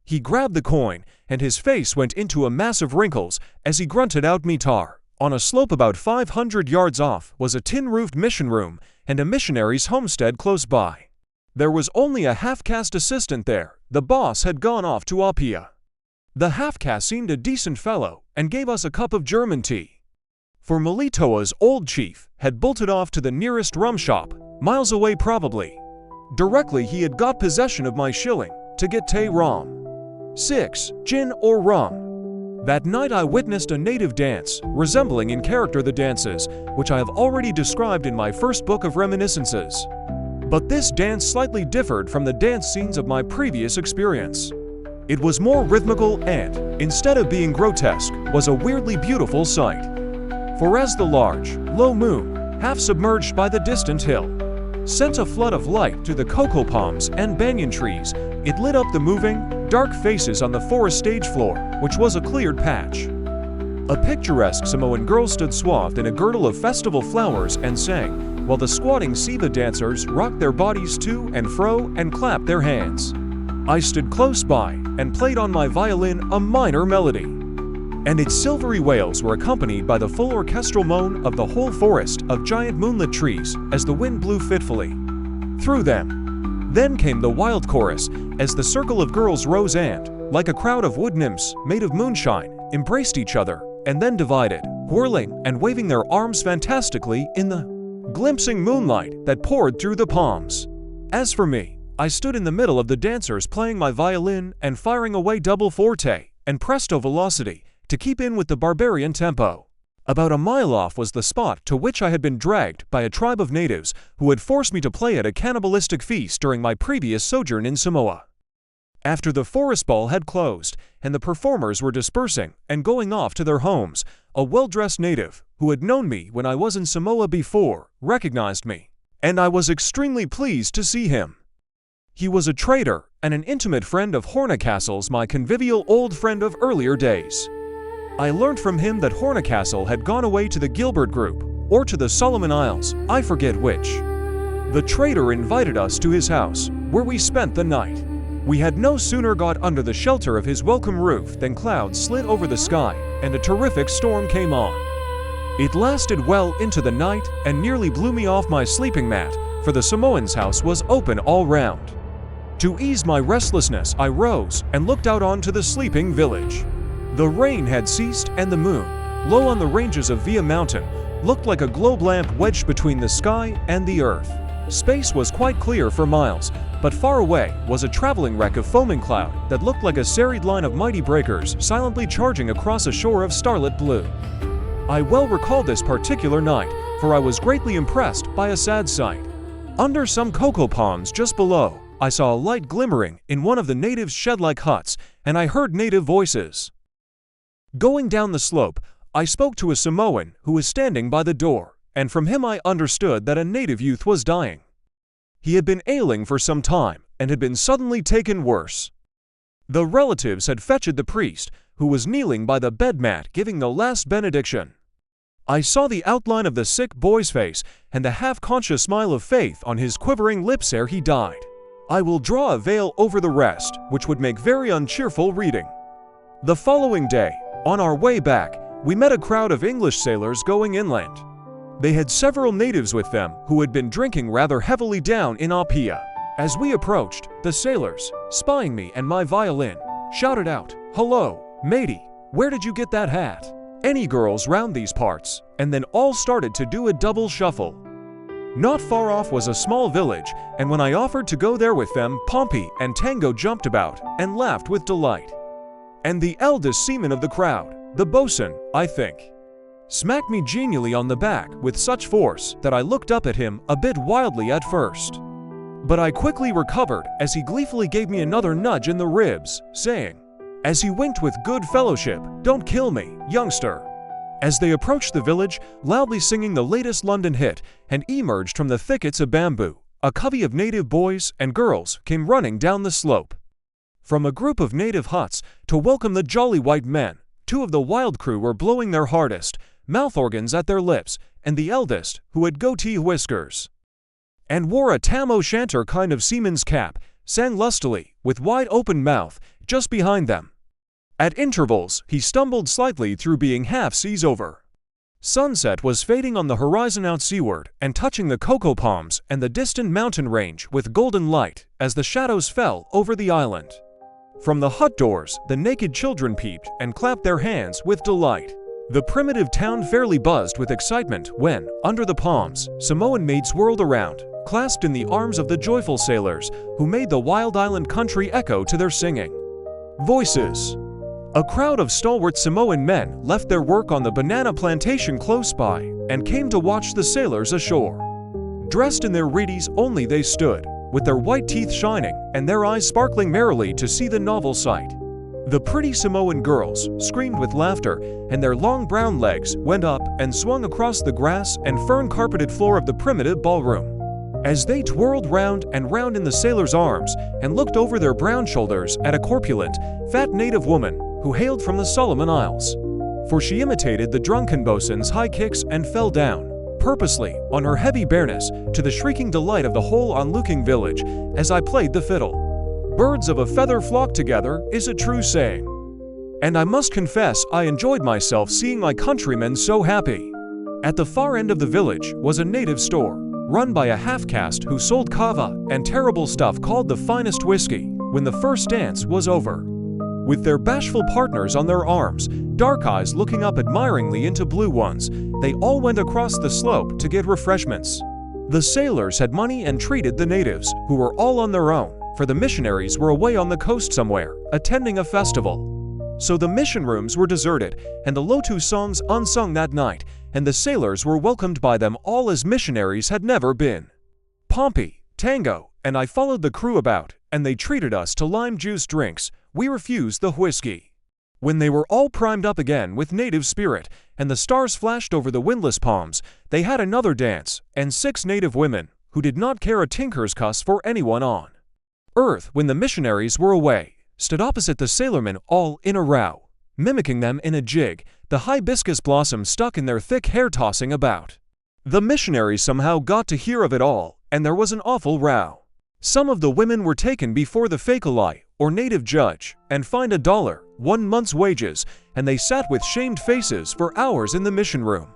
He grabbed the coin, and his face went into a mass of wrinkles as he grunted out "Mitar." On a slope about 500 yards off was a tin-roofed mission room and a missionary's homestead close by. There was only a half-caste assistant there. The boss had gone off to Apia. The half-caste seemed a decent fellow and gave us a cup of German tea. For Melitoa's old chief had bolted off to the nearest rum shop, miles away probably. Directly he had got possession of my shilling to get te rum. 6. Gin or rum. That night I witnessed a native dance, resembling in character the dances which I have already described in my first book of reminiscences. But this dance slightly differed from the dance scenes of my previous experience. It was more rhythmical and, instead of being grotesque, was a weirdly beautiful sight. For as the large, low moon, half submerged by the distant hill, sent a flood of light to the cocoa palms and banyan trees, it lit up the moving, dark faces on the forest stage floor, which was a cleared patch. A picturesque Samoan girl stood swathed in a girdle of festival flowers and sang, while the squatting Siva dancers rocked their bodies to and fro and clapped their hands. I stood close by and played on my violin a minor melody, and its silvery wails were accompanied by the full orchestral moan of the whole forest of giant moonlit trees as the wind blew fitfully through them. Then came the wild chorus as the circle of girls rose and, like a crowd of wood nymphs made of moonshine, embraced each other and then divided, whirling and waving their arms fantastically in the glimpsing moonlight that poured through the palms. As for me, I stood in the middle of the dancers playing my violin and firing away double forte and presto velocity to keep in with the barbarian tempo. About a mile off was the spot to which I had been dragged by a tribe of natives who had forced me to play at a cannibalistic feast during my previous sojourn in Samoa. After the forest ball had closed and the performers were dispersing and going off to their homes, a well-dressed native, who had known me when I was in Samoa before, recognized me, and I was extremely pleased to see him. He was a trader and an intimate friend of Hornicastle's, my convivial old friend of earlier days. I learned from him that Hornicastle had gone away to the Gilbert Group, or to the Solomon Isles, I forget which. The trader invited us to his house, where we spent the night. We had no sooner got under the shelter of his welcome roof than clouds slid over the sky, and a terrific storm came on. It lasted well into the night and nearly blew me off my sleeping mat, for the Samoan's house was open all round. To ease my restlessness, I rose and looked out onto the sleeping village. The rain had ceased and the moon, low on the ranges of Via Mountain, looked like a globe lamp wedged between the sky and the earth. Space was quite clear for miles, But far away was a traveling wreck of foaming cloud that looked like a serried line of mighty breakers silently charging across a shore of starlit blue. I well recall this particular night, for I was greatly impressed by a sad sight. Under some cocoa palms just below, I saw a light glimmering in one of the natives' shed-like huts, and I heard native voices. Going down the slope, I spoke to a Samoan who was standing by the door, and from him I understood that a native youth was dying. He had been ailing for some time and had been suddenly taken worse. The relatives had fetched the priest, who was kneeling by the bed mat giving the last benediction. I saw the outline of the sick boy's face and the half-conscious smile of faith on his quivering lips ere he died. I will draw a veil over the rest, which would make very uncheerful reading. The following day, on our way back, we met a crowd of English sailors going inland. They had several natives with them who had been drinking rather heavily down in Apia. As we approached, the sailors, spying me and my violin, shouted out, "Hello, matey, where did you get that hat? Any girls round these parts?" And then all started to do a double shuffle. Not far off was a small village, and when I offered to go there with them, Pompey and Tango jumped about and laughed with delight. And the eldest seaman of the crowd, the boatswain, I think, smacked me genially on the back with such force that I looked up at him a bit wildly at first. But I quickly recovered as he gleefully gave me another nudge in the ribs, saying, as he winked with good fellowship, "Don't kill me, youngster." As they approached the village, loudly singing the latest London hit, and emerged from the thickets of bamboo, a covey of native boys and girls came running down the slope. From a group of native huts, to welcome the jolly white men, two of the wild crew were blowing their hardest, mouth organs at their lips, and the eldest, who had goatee whiskers, and wore a tam-o'-shanter kind of seaman's cap, sang lustily, with wide-open mouth, just behind them. At intervals, he stumbled slightly through being half seas over. Sunset was fading on the horizon out seaward and touching the cocoa palms and the distant mountain range with golden light as the shadows fell over the island. From the hut doors, the naked children peeped and clapped their hands with delight. The primitive town fairly buzzed with excitement when, under the palms, Samoan maids whirled around, clasped in the arms of the joyful sailors, who made the wild island country echo to their singing voices. A crowd of stalwart Samoan men left their work on the banana plantation close by and came to watch the sailors ashore. Dressed in their reedies only they stood, with their white teeth shining and their eyes sparkling merrily to see the novel sight. The pretty Samoan girls screamed with laughter, and their long brown legs went up and swung across the grass and fern-carpeted floor of the primitive ballroom. As they twirled round and round in the sailors' arms and looked over their brown shoulders at a corpulent, fat native woman who hailed from the Solomon Isles. For she imitated the drunken boatswain's high kicks and fell down, purposely, on her heavy bareness, to the shrieking delight of the whole onlooking village, as I played the fiddle. "Birds of a feather flock together" is a true saying. And I must confess I enjoyed myself seeing my countrymen so happy. At the far end of the village was a native store, run by a half-caste who sold kava and terrible stuff called the finest whiskey, when the first dance was over. With their bashful partners on their arms, dark eyes looking up admiringly into blue ones, they all went across the slope to get refreshments. The sailors had money and treated the natives, who were all on their own, for the missionaries were away on the coast somewhere, attending a festival. So the mission rooms were deserted, and the Lotu songs unsung that night, and the sailors were welcomed by them all as missionaries had never been. Pompey, Tango, and I followed the crew about, and they treated us to lime juice drinks. We refused the whiskey. When they were all primed up again with native spirit, and the stars flashed over the windless palms, they had another dance, and 6 native women, who did not care a tinker's cuss for anyone on earth when the missionaries were away, stood opposite the sailormen all in a row, mimicking them in a jig, the hibiscus blossom stuck in their thick hair tossing about. The missionaries somehow got to hear of it all, and there was an awful row. Some of the women were taken before the fakelai, or native judge, and fined $1, 1 month's wages, and they sat with shamed faces for hours in the mission room,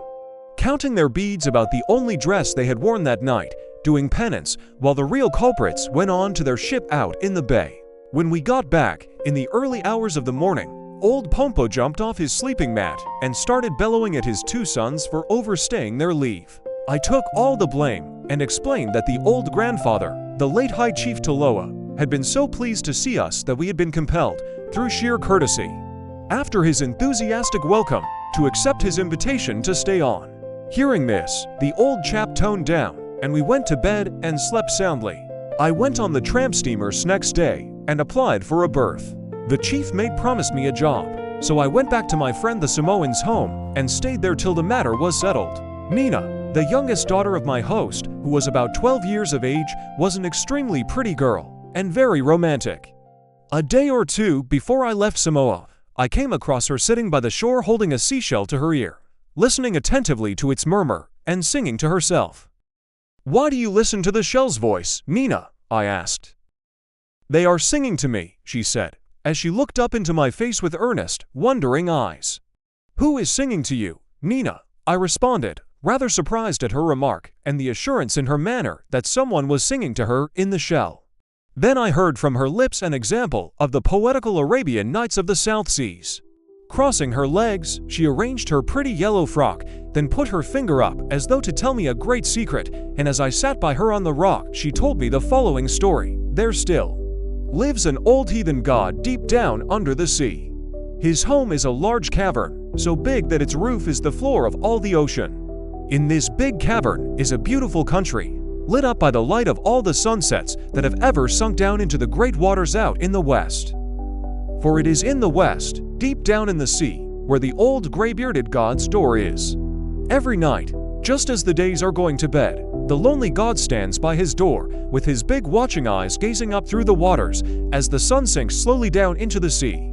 counting their beads about the only dress they had worn that night, doing penance, while the real culprits went on to their ship out in the bay. When we got back, in the early hours of the morning, old Pompo jumped off his sleeping mat and started bellowing at his 2 sons for overstaying their leave. I took all the blame and explained that the old grandfather, The late High Chief Taloa had been so pleased to see us that we had been compelled, through sheer courtesy, after his enthusiastic welcome, to accept his invitation to stay on. Hearing this, the old chap toned down, and we went to bed and slept soundly. I went on the tramp steamers next day and applied for a berth. The chief mate promised me a job, so I went back to my friend the Samoan's home and stayed there till the matter was settled. Nina, the youngest daughter of my host, who was about 12 years of age, was an extremely pretty girl and very romantic. A day or two before I left Samoa, I came across her sitting by the shore holding a seashell to her ear, listening attentively to its murmur and singing to herself. "Why do you listen to the shell's voice, Nina?" I asked. "They are singing to me," she said, as she looked up into my face with earnest, wondering eyes. "Who is singing to you, Nina?" I responded, rather surprised at her remark and the assurance in her manner that someone was singing to her in the shell. Then I heard from her lips an example of the poetical Arabian Nights of the South Seas. Crossing her legs, she arranged her pretty yellow frock, then put her finger up as though to tell me a great secret, and as I sat by her on the rock, she told me the following story. "There still lives an old heathen god deep down under the sea. His home is a large cavern, so big that its roof is the floor of all the ocean. In this big cavern is a beautiful country, lit up by the light of all the sunsets that have ever sunk down into the great waters out in the west. For it is in the west, deep down in the sea, where the old gray-bearded god's door is. Every night, just as the days are going to bed, the lonely god stands by his door, with his big watching eyes gazing up through the waters as the sun sinks slowly down into the sea.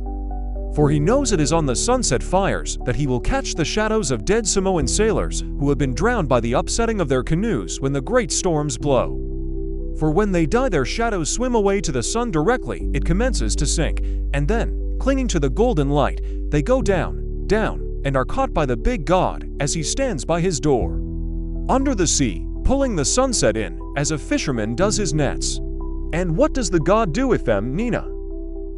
For he knows it is on the sunset fires that he will catch the shadows of dead Samoan sailors who have been drowned by the upsetting of their canoes when the great storms blow. For when they die, their shadows swim away to the sun directly it commences to sink, and then, clinging to the golden light, they go down, down, and are caught by the big god as he stands by his door, under the sea, pulling the sunset in as a fisherman does his nets." "And what does the god do with them, Nina?"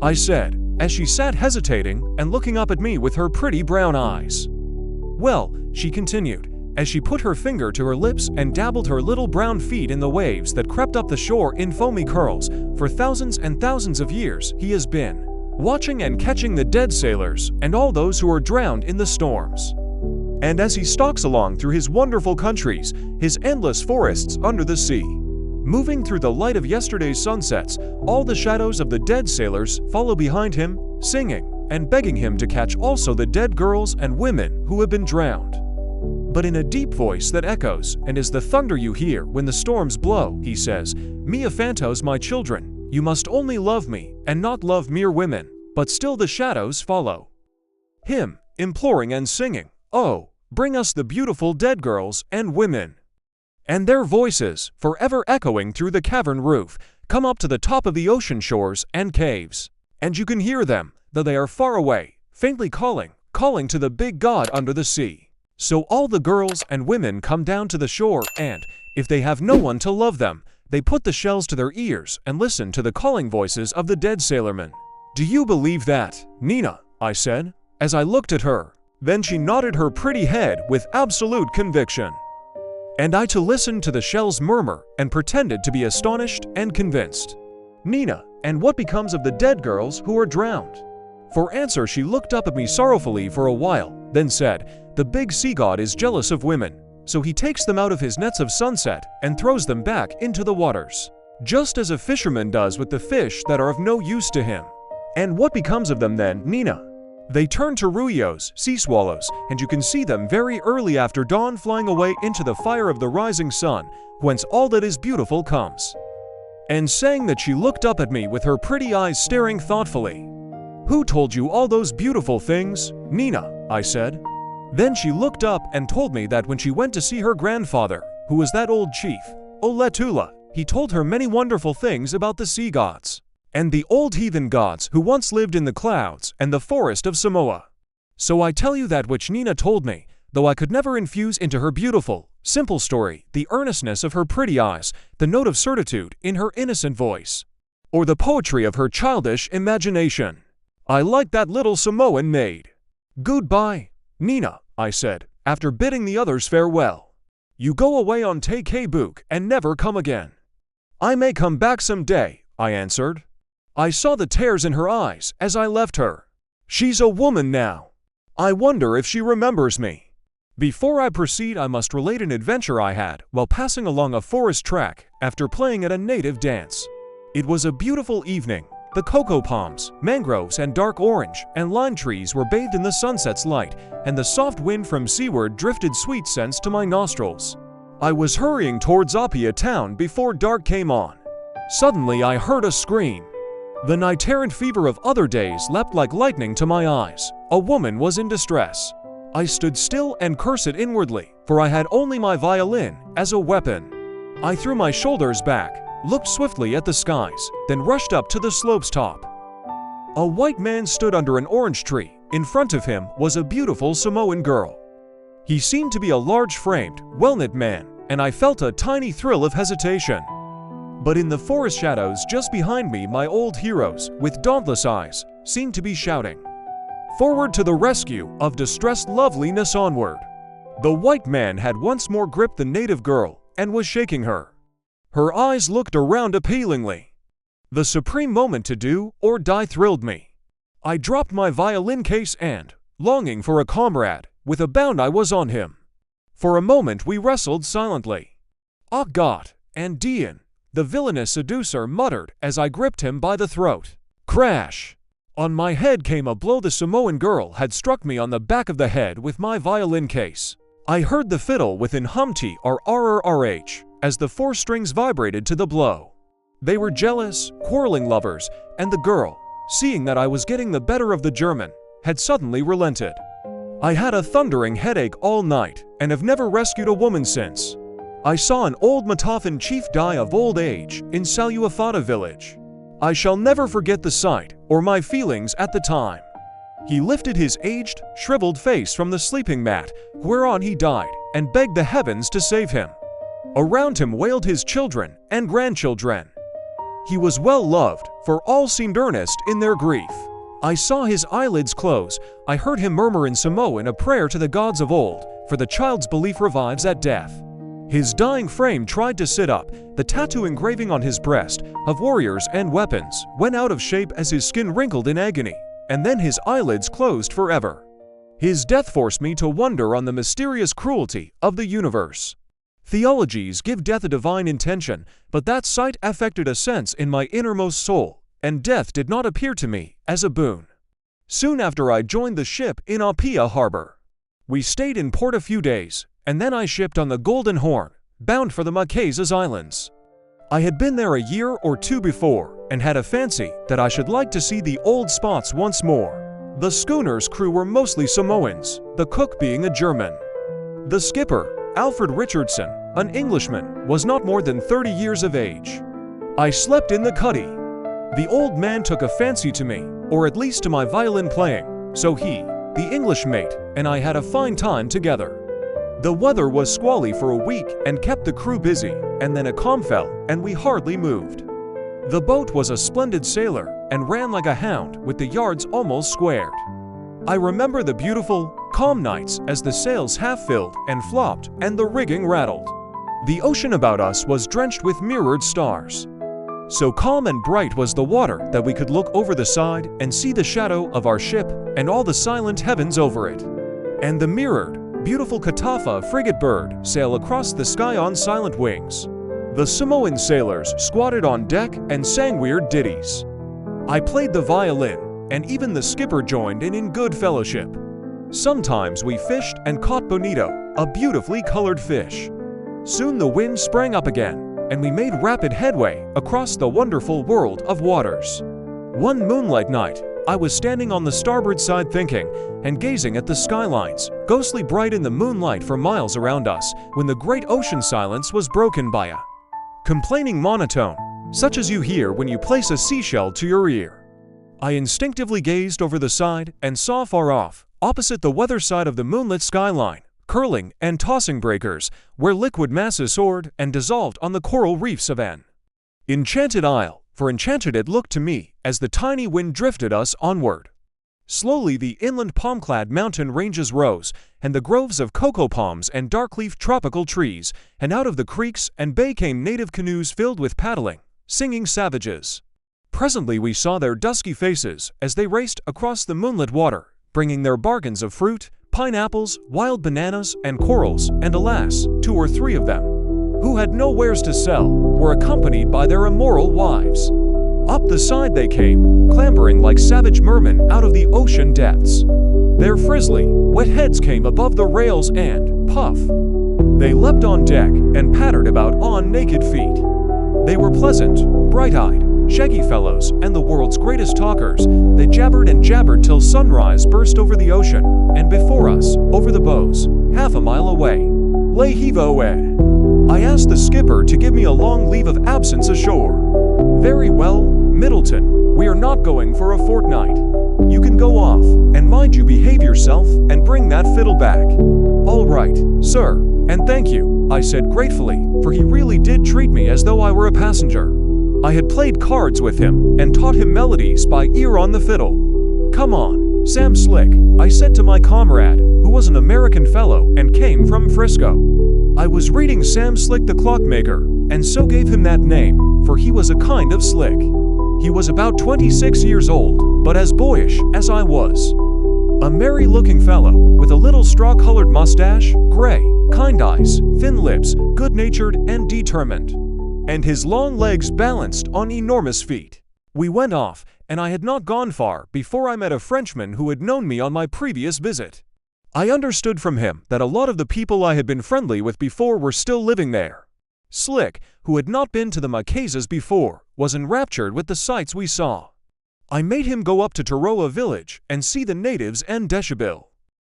I said, as she sat hesitating and looking up at me with her pretty brown eyes. "Well," she continued, as she put her finger to her lips and dabbled her little brown feet in the waves that crept up the shore in foamy curls, "for thousands and thousands of years he has been watching and catching the dead sailors and all those who are drowned in the storms. And as he stalks along through his wonderful countries, his endless forests under the sea, moving through the light of yesterday's sunsets, all the shadows of the dead sailors follow behind him, singing and begging him to catch also the dead girls and women who have been drowned. But in a deep voice that echoes and is the thunder you hear when the storms blow, he says, 'Mia Phantos, my children, you must only love me and not love mere women.' But still the shadows follow him, imploring and singing, 'Oh, bring us the beautiful dead girls and women.' And their voices, forever echoing through the cavern roof, come up to the top of the ocean shores and caves. And you can hear them, though they are far away, faintly calling, calling to the big god under the sea. So all the girls and women come down to the shore and, if they have no one to love them, they put the shells to their ears and listen to the calling voices of the dead sailormen." "Do you believe that, Nina?" I said, as I looked at her. Then she nodded her pretty head with absolute conviction. And I too listened to the shell's murmur and pretended to be astonished and convinced. "Nina, and what becomes of the dead girls who are drowned?" For answer she looked up at me sorrowfully for a while, then said, "The big sea god is jealous of women, so he takes them out of his nets of sunset and throws them back into the waters, just as a fisherman does with the fish that are of no use to him." "And what becomes of them then, Nina?" "They turn to ruios, sea swallows, and you can see them very early after dawn flying away into the fire of the rising sun, whence all that is beautiful comes." And saying that, she looked up at me with her pretty eyes staring thoughtfully. "Who told you all those beautiful things, Nina?" I said. Then she looked up and told me that when she went to see her grandfather, who was that old chief, Oletula, he told her many wonderful things about the sea gods and the old heathen gods who once lived in the clouds and the forest of Samoa. So I tell you that which Nina told me, though I could never infuse into her beautiful, simple story the earnestness of her pretty eyes, the note of certitude in her innocent voice, or the poetry of her childish imagination. I like that little Samoan maid. "Goodbye, Nina," I said, after bidding the others farewell. "You go away on Te Book and never come again." "I may come back someday," I answered. I saw the tears in her eyes as I left her. She's a woman now. I wonder if she remembers me. Before I proceed, I must relate an adventure I had while passing along a forest track after playing at a native dance. It was a beautiful evening. The cocoa palms, mangroves, and dark orange and lime trees were bathed in the sunset's light, and the soft wind from seaward drifted sweet scents to my nostrils. I was hurrying towards Apia town before dark came on. Suddenly I heard a scream. The night errant fever of other days leapt like lightning to my eyes. A woman was in distress. I stood still and cursed inwardly, for I had only my violin as a weapon. I threw my shoulders back, looked swiftly at the skies, then rushed up to the slope's top. A white man stood under an orange tree. In front of him was a beautiful Samoan girl. He seemed to be a large-framed, well-knit man, and I felt a tiny thrill of hesitation. But in the forest shadows just behind me, my old heroes, with dauntless eyes, seemed to be shouting, "Forward to the rescue of distressed loveliness, onward!" The white man had once more gripped the native girl and was shaking her. Her eyes looked around appealingly. The supreme moment to do or die thrilled me. I dropped my violin case and, longing for a comrade, with a bound I was on him. For a moment we wrestled silently. "Ah, God, and Dian," the villainous seducer muttered as I gripped him by the throat. Crash! On my head came a blow. The Samoan girl had struck me on the back of the head with my violin case. I heard the fiddle within hum TRRRH as the 4 strings vibrated to the blow. They were jealous, quarreling lovers, and the girl, seeing that I was getting the better of the German, had suddenly relented. I had a thundering headache all night and have never rescued a woman since. I saw an old Matafan chief die of old age in Saluafata village. I shall never forget the sight or my feelings at the time. He lifted his aged, shriveled face from the sleeping mat whereon he died and begged the heavens to save him. Around him wailed his children and grandchildren. He was well loved, for all seemed earnest in their grief. I saw his eyelids close. I heard him murmur in Samoan a prayer to the gods of old, for the child's belief revives at death. His dying frame tried to sit up. The tattoo engraving on his breast, of warriors and weapons, went out of shape as his skin wrinkled in agony, and then his eyelids closed forever. His death forced me to wonder on the mysterious cruelty of the universe. Theologies give death a divine intention, but that sight affected a sense in my innermost soul, and death did not appear to me as a boon. Soon after I joined the ship in Apia harbor. We stayed in port a few days, and then I shipped on the Golden Horn, bound for the Marquesas Islands. I had been there a year or two before, and had a fancy that I should like to see the old spots once more. The schooner's crew were mostly Samoans, the cook being a German. The skipper, Alfred Richardson, an Englishman, was not more than 30 years of age. I slept in the cuddy. The old man took a fancy to me, or at least to my violin playing, so he, the English mate, and I had a fine time together. The weather was squally for a week and kept the crew busy, and then a calm fell, and we hardly moved. The boat was a splendid sailor and ran like a hound with the yards almost squared. I remember the beautiful, calm nights as the sails half filled and flopped and the rigging rattled. The ocean about us was drenched with mirrored stars. So calm and bright was the water that we could look over the side and see the shadow of our ship and all the silent heavens over it. And the mirrored, beautiful Katafa frigate bird sail across the sky on silent wings. The Samoan sailors squatted on deck and sang weird ditties. I played the violin, and even the skipper joined in good fellowship. Sometimes we fished and caught bonito, a beautifully colored fish. Soon the wind sprang up again, and we made rapid headway across the wonderful world of waters. One moonlight night, I was standing on the starboard side thinking and gazing at the skylines, ghostly bright in the moonlight for miles around us, when the great ocean silence was broken by a complaining monotone, such as you hear when you place a seashell to your ear. I instinctively gazed over the side and saw far off, opposite the weather side of the moonlit skyline, curling and tossing breakers, where liquid masses soared and dissolved on the coral reefs of an enchanted isle, for enchanted it looked to me as the tiny wind drifted us onward. Slowly the inland palm-clad mountain ranges rose, and the groves of cocoa palms and dark-leaf tropical trees, and out of the creeks and bay came native canoes filled with paddling, singing savages. Presently we saw their dusky faces as they raced across the moonlit water, bringing their bargains of fruit, pineapples, wild bananas, and corals, and alas, 2 or 3 of them, who had no wares to sell, were accompanied by their immoral wives. Up the side they came, clambering like savage mermen out of the ocean depths. Their frizzly, wet heads came above the rails and, puff, they leapt on deck and pattered about on naked feet. They were pleasant, bright-eyed, shaggy fellows and the world's greatest talkers. They jabbered and jabbered till sunrise burst over the ocean, and before us, over the bows, half a mile away, lay Heave-O-Eh. I asked the skipper to give me a long leave of absence ashore. Very well, Middleton, we are not going for a fortnight. You can go off, and mind you behave yourself and bring that fiddle back. All right, sir, and thank you, I said gratefully, for he really did treat me as though I were a passenger. I had played cards with him and taught him melodies by ear on the fiddle. Come on, Sam Slick, I said to my comrade, who was an American fellow and came from Frisco. I was reading Sam Slick the Clockmaker, and so gave him that name, for he was a kind of slick. He was about 26 years old, but as boyish as I was. A merry-looking fellow, with a little straw-colored mustache, gray, kind eyes, thin lips, good-natured and determined, and his long legs balanced on enormous feet. We went off, and I had not gone far before I met a Frenchman who had known me on my previous visit. I understood from him that a lot of the people I had been friendly with before were still living there. Slick, who had not been to the Marquesas before, was enraptured with the sights we saw. I made him go up to Taroa village and see the natives and Deshabil.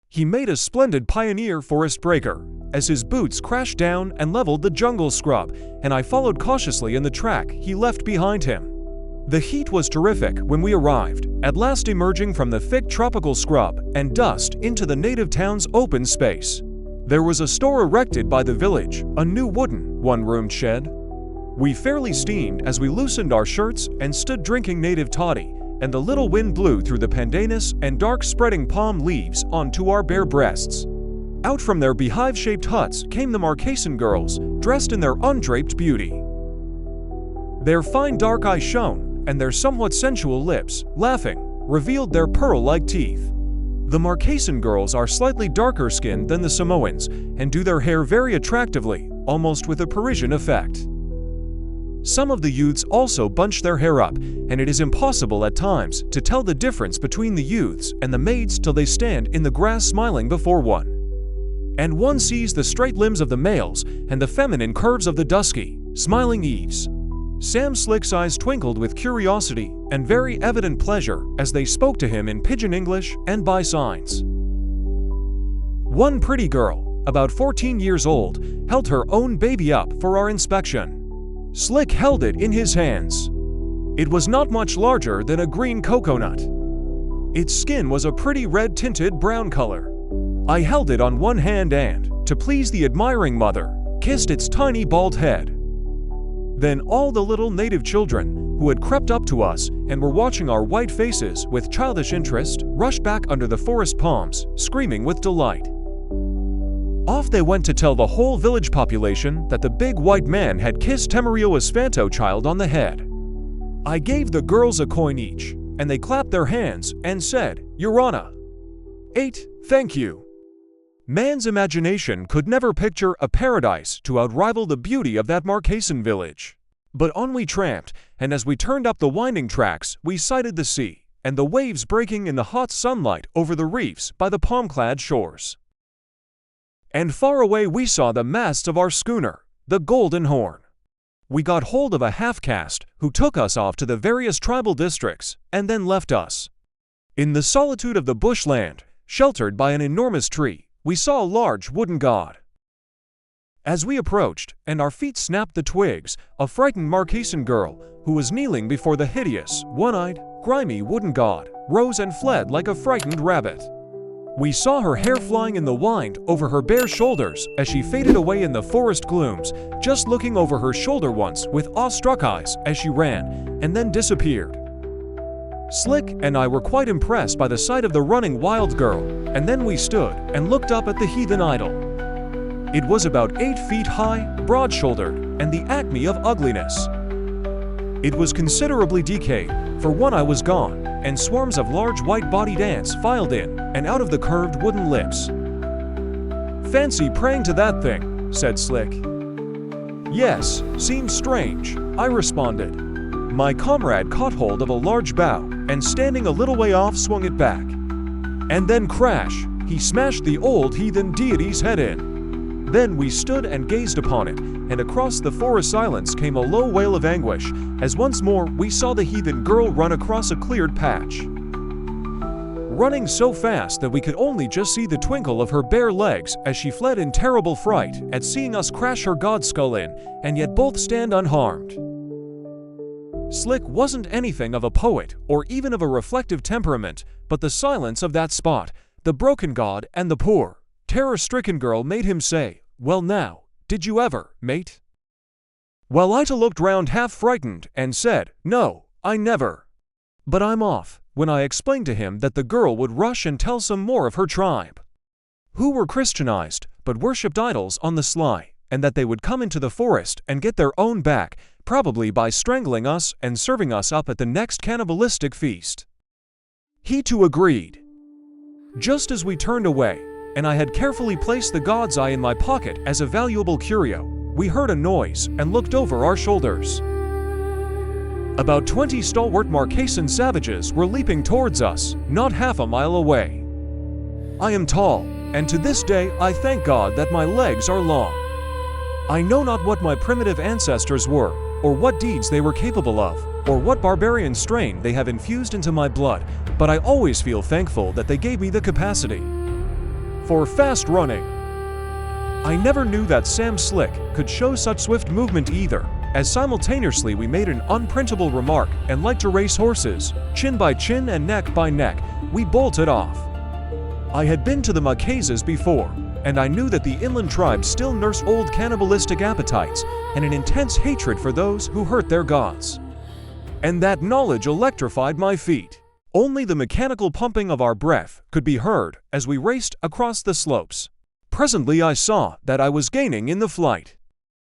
He made a splendid pioneer forest breaker, as his boots crashed down and leveled the jungle scrub, and I followed cautiously in the track he left behind him. The heat was terrific when we arrived, at last emerging from the thick tropical scrub and dust into the native town's open space. There was a store erected by the village, a new wooden, one-roomed shed. We fairly steamed as we loosened our shirts and stood drinking native toddy, and the little wind blew through the pandanus and dark spreading palm leaves onto our bare breasts. Out from their beehive-shaped huts came the Marquesan girls, dressed in their undraped beauty. Their fine dark eyes shone, and their somewhat sensual lips, laughing, revealed their pearl-like teeth. The Marquesan girls are slightly darker skinned than the Samoans, and do their hair very attractively, almost with a Parisian effect. Some of the youths also bunch their hair up, and it is impossible at times to tell the difference between the youths and the maids till they stand in the grass smiling before one. And one sees the straight limbs of the males and the feminine curves of the dusky, smiling eves. Sam Slick's eyes twinkled with curiosity and very evident pleasure as they spoke to him in pidgin English and by signs. One pretty girl, about 14 years old, held her own baby up for our inspection. Slick held it in his hands. It was not much larger than a green coconut. Its skin was a pretty red-tinted brown color. I held it on one hand and, to please the admiring mother, kissed its tiny bald head. Then all the little native children, who had crept up to us and were watching our white faces with childish interest, rushed back under the forest palms, screaming with delight. Off they went to tell the whole village population that the big white man had kissed Temerio Espanto child on the head. I gave the girls a coin each, and they clapped their hands and said, "Your Honor." 8. Thank you. Man's imagination could never picture a paradise to outrival the beauty of that Marquesan village. But on we tramped, and as we turned up the winding tracks, we sighted the sea, and the waves breaking in the hot sunlight over the reefs by the palm-clad shores. And far away we saw the masts of our schooner, the Golden Horn. We got hold of a half-caste who took us off to the various tribal districts, and then left us. In the solitude of the bushland, sheltered by an enormous tree, we saw a large wooden god. As we approached, and our feet snapped the twigs, a frightened Marquesan girl, who was kneeling before the hideous, one-eyed, grimy wooden god, rose and fled like a frightened rabbit. We saw her hair flying in the wind over her bare shoulders as she faded away in the forest glooms, just looking over her shoulder once with awe-struck eyes as she ran, and then disappeared. Slick and I were quite impressed by the sight of the running wild girl, and then we stood and looked up at the heathen idol. It was about 8 feet high, broad-shouldered, and the acme of ugliness. It was considerably decayed, for one eye was gone, and swarms of large white-bodied ants filed in and out of the curved wooden lips. "Fancy praying to that thing," said Slick. "Yes, seems strange," I responded. My comrade caught hold of a large bough, and standing a little way off swung it back. And then crash, he smashed the old heathen deity's head in. Then we stood and gazed upon it, and across the forest silence came a low wail of anguish, as once more we saw the heathen girl run across a cleared patch. Running so fast that we could only just see the twinkle of her bare legs as she fled in terrible fright at seeing us crash her god skull in, and yet both stand unharmed. Slick wasn't anything of a poet or even of a reflective temperament, but the silence of that spot, the broken god and the poor, terror-stricken girl made him say, "Well now, did you ever, mate?" Well, I looked round half frightened and said, "No, I never." But I'm off, when I explained to him that the girl would rush and tell some more of her tribe, who were Christianized but worshipped idols on the sly, and that they would come into the forest and get their own back, probably by strangling us and serving us up at the next cannibalistic feast. He too agreed. Just as we turned away, and I had carefully placed the god's eye in my pocket as a valuable curio, we heard a noise and looked over our shoulders. About 20 stalwart Marquesan savages were leaping towards us, not half a mile away. I am tall, and to this day I thank God that my legs are long. I know not what my primitive ancestors were, or what deeds they were capable of, or what barbarian strain they have infused into my blood, but I always feel thankful that they gave me the capacity for fast running. I never knew that Sam Slick could show such swift movement either, as simultaneously we made an unprintable remark and like to race horses, chin by chin and neck by neck, we bolted off. I had been to the Marquesas before, and I knew that the inland tribes still nurse old cannibalistic appetites and an intense hatred for those who hurt their gods. And that knowledge electrified my feet. Only the mechanical pumping of our breath could be heard as we raced across the slopes. Presently I saw that I was gaining in the flight.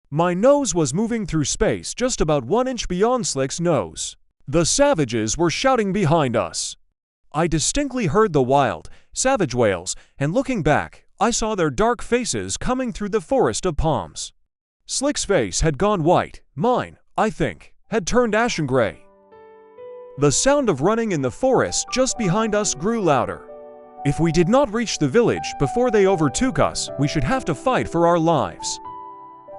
My nose was moving through space just about 1 inch beyond Slick's nose. The savages were shouting behind us. I distinctly heard the wild, savage wails, and looking back, I saw their dark faces coming through the forest of palms. Slick's face had gone white, mine, I think, had turned ashen gray. The sound of running in the forest just behind us grew louder. If we did not reach the village before they overtook us, we should have to fight for our lives.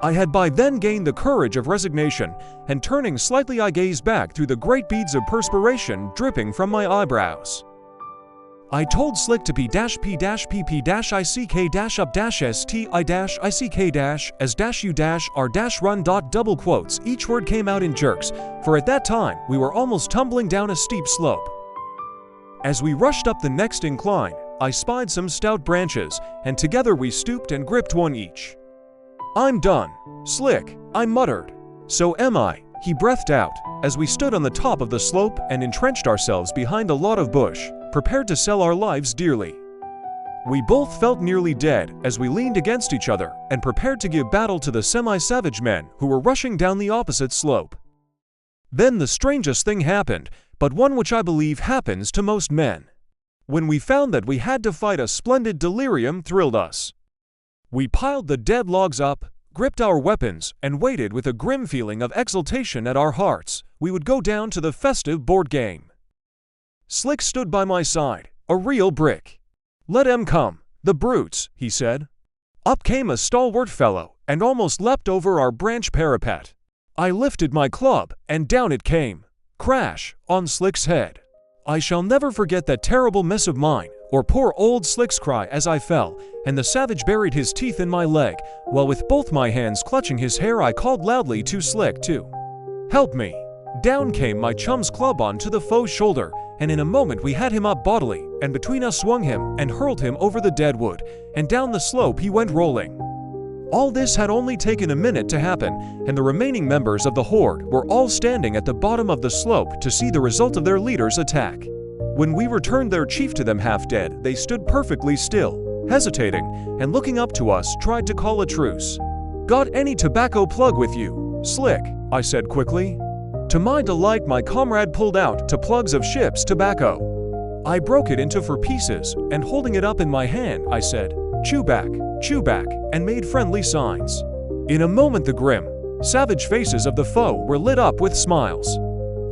I had by then gained the courage of resignation, and turning slightly I gazed back through the great beads of perspiration dripping from my eyebrows. I told Slick to p-p-p-ick-sti-ick-as-u-run. Double quotes, each word came out in jerks, for at that time we were almost tumbling down a steep slope. As we rushed up the next incline, I spied some stout branches, and together we stooped and gripped one each. "I'm done, Slick," I muttered. "So am I," he breathed out, as we stood on the top of the slope and entrenched ourselves behind a lot of bush, prepared to sell our lives dearly. We both felt nearly dead as we leaned against each other and prepared to give battle to the semi-savage men who were rushing down the opposite slope. Then the strangest thing happened, but one which I believe happens to most men. When we found that we had to fight, a splendid delirium thrilled us. We piled the dead logs up, gripped our weapons, and waited with a grim feeling of exultation at our hearts. We would go down to the festive board game. Slick stood by my side, a real brick. "Let 'em come, the brutes," he said. Up came a stalwart fellow and almost leapt over our branch parapet. I lifted my club, and down it came, crash, on Slick's head. I shall never forget that terrible mess of mine, or poor old Slick's cry as I fell, and the savage buried his teeth in my leg, while with both my hands clutching his hair I called loudly to Slick to help me. Down came my chum's club onto the foe's shoulder, and in a moment we had him up bodily, and between us swung him and hurled him over the dead wood, and down the slope he went rolling. All this had only taken a minute to happen, and the remaining members of the horde were all standing at the bottom of the slope to see the result of their leader's attack. When we returned their chief to them half dead, they stood perfectly still, hesitating, and looking up to us tried to call a truce. "Got any tobacco plug with you, Slick?" I said quickly. To my delight, my comrade pulled out 2 plugs of ship's tobacco. I broke it into 4 pieces, and holding it up in my hand, I said, chew back," and made friendly signs. In a moment the grim, savage faces of the foe were lit up with smiles.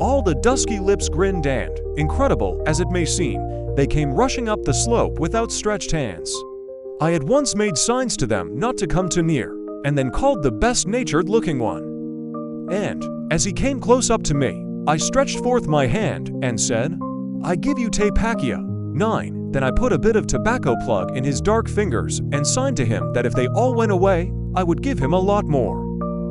All the dusky lips grinned and, incredible as it may seem, they came rushing up the slope with outstretched hands. I at once made signs to them not to come too near, and then called the best-natured looking one. And, as he came close up to me, I stretched forth my hand and said, "I give you Tepakia, 9. Then I put a bit of tobacco plug in his dark fingers and signed to him that if they all went away, I would give him a lot more.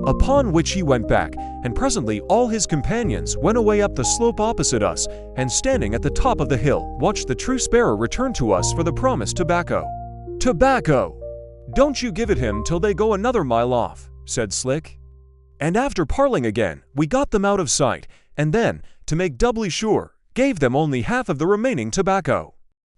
Upon which he went back, and presently all his companions went away up the slope opposite us, and standing at the top of the hill, watched the true sparrow return to us for the promised tobacco. "Tobacco! Don't you give it him till they go another mile off," said Slick. And after parling again, we got them out of sight, and then, to make doubly sure, gave them only half of the remaining tobacco.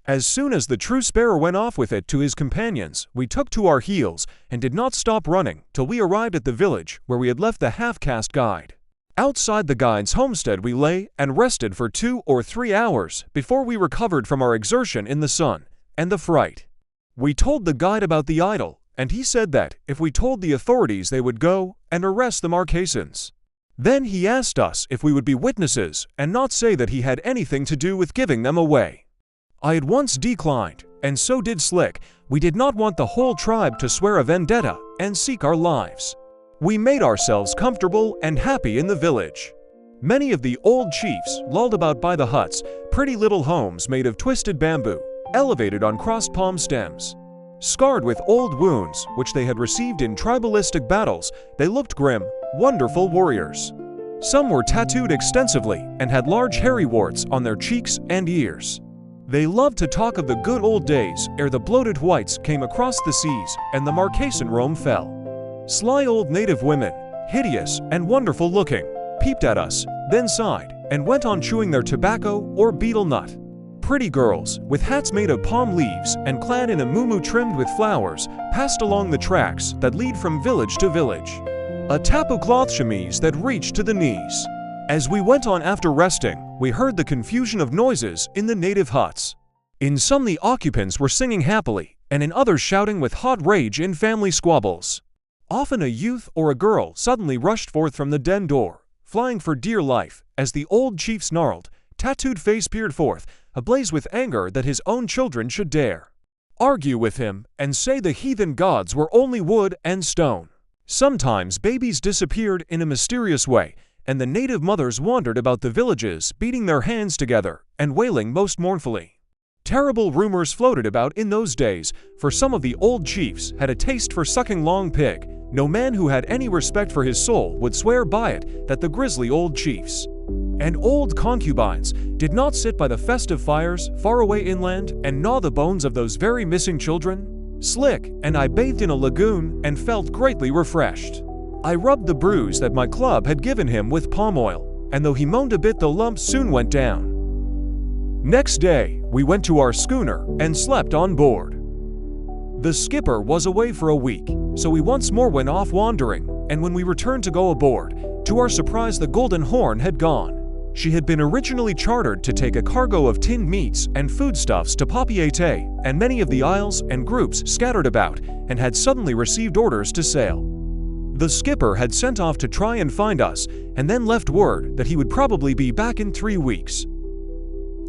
As soon as the true sparrow went off with it to his companions, we took to our heels and did not stop running till we arrived at the village where we had left the half-caste guide. Outside the guide's homestead we lay and rested for 2 or 3 hours before we recovered from our exertion in the sun and the fright. We told the guide about the idol, and he said that if we told the authorities they would go and arrest the Marquesans. Then he asked us if we would be witnesses and not say that he had anything to do with giving them away. I at once declined, and so did Slick. We did not want the whole tribe to swear a vendetta and seek our lives. We made ourselves comfortable and happy in the village. Many of the old chiefs lolled about by the huts, pretty little homes made of twisted bamboo, elevated on crossed palm stems. Scarred with old wounds which they had received in tribalistic battles, they looked grim, wonderful warriors. Some were tattooed extensively and had large hairy warts on their cheeks and ears. They loved to talk of the good old days ere the bloated whites came across the seas and the Marquesan Rome fell. Sly old native women, hideous and wonderful looking, peeped at us, then sighed, and went on chewing their tobacco or betel nut. Pretty girls, with hats made of palm leaves and clad in a muumuu trimmed with flowers, passed along the tracks that lead from village to village. A tapu cloth chemise that reached to the knees. As we went on after resting, we heard the confusion of noises in the native huts. In some the occupants were singing happily, and in others shouting with hot rage in family squabbles. Often a youth or a girl suddenly rushed forth from the den door, flying for dear life, as the old chief snarled, tattooed face peered forth, ablaze with anger that his own children should dare argue with him and say the heathen gods were only wood and stone. Sometimes babies disappeared in a mysterious way, and the native mothers wandered about the villages beating their hands together and wailing most mournfully. Terrible rumors floated about in those days, for some of the old chiefs had a taste for sucking long pig. No man who had any respect for his soul would swear by it that the grisly old chiefs and old concubines did not sit by the festive fires far away inland and gnaw the bones of those very missing children. Slick and I bathed in a lagoon and felt greatly refreshed. I rubbed the bruise that my club had given him with palm oil, and though he moaned a bit, the lump soon went down. Next day, we went to our schooner and slept on board. The skipper was away for a week, so we once more went off wandering, and when we returned to go aboard, to our surprise the Golden Horn had gone. She had been originally chartered to take a cargo of tinned meats and foodstuffs to Papeete and many of the isles and groups scattered about, and had suddenly received orders to sail. The skipper had sent off to try and find us, and then left word that he would probably be back in 3 weeks.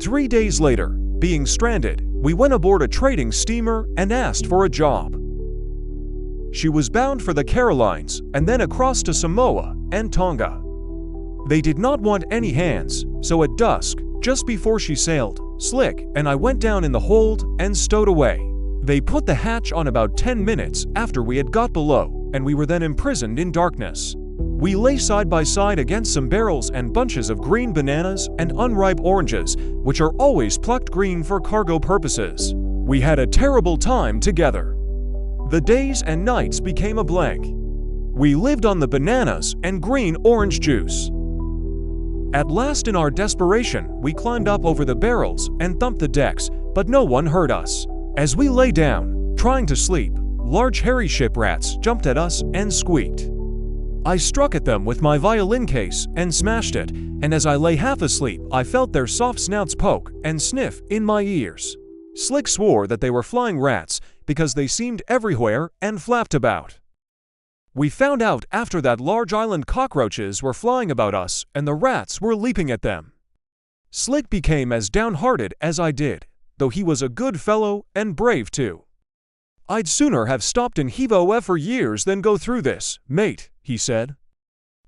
3 days later, being stranded, we went aboard a trading steamer and asked for a job. She was bound for the Carolines and then across to Samoa and Tonga. They did not want any hands, so at dusk, just before she sailed, Slick and I went down in the hold and stowed away. They put the hatch on about 10 minutes after we had got below, and we were then imprisoned in darkness. We lay side by side against some barrels and bunches of green bananas and unripe oranges, which are always plucked green for cargo purposes. We had a terrible time together. The days and nights became a blank. We lived on the bananas and green orange juice. At last, in our desperation, we climbed up over the barrels and thumped the decks, but no one heard us. As we lay down, trying to sleep, large hairy ship rats jumped at us and squeaked. I struck at them with my violin case and smashed it, and as I lay half asleep, I felt their soft snouts poke and sniff in my ears. Slick swore that they were flying rats because they seemed everywhere and flapped about. We found out after that large island cockroaches were flying about us and the rats were leaping at them. Slick became as downhearted as I did, though he was a good fellow and brave too. "I'd sooner have stopped in Heave-O-F for years than go through this, mate," he said.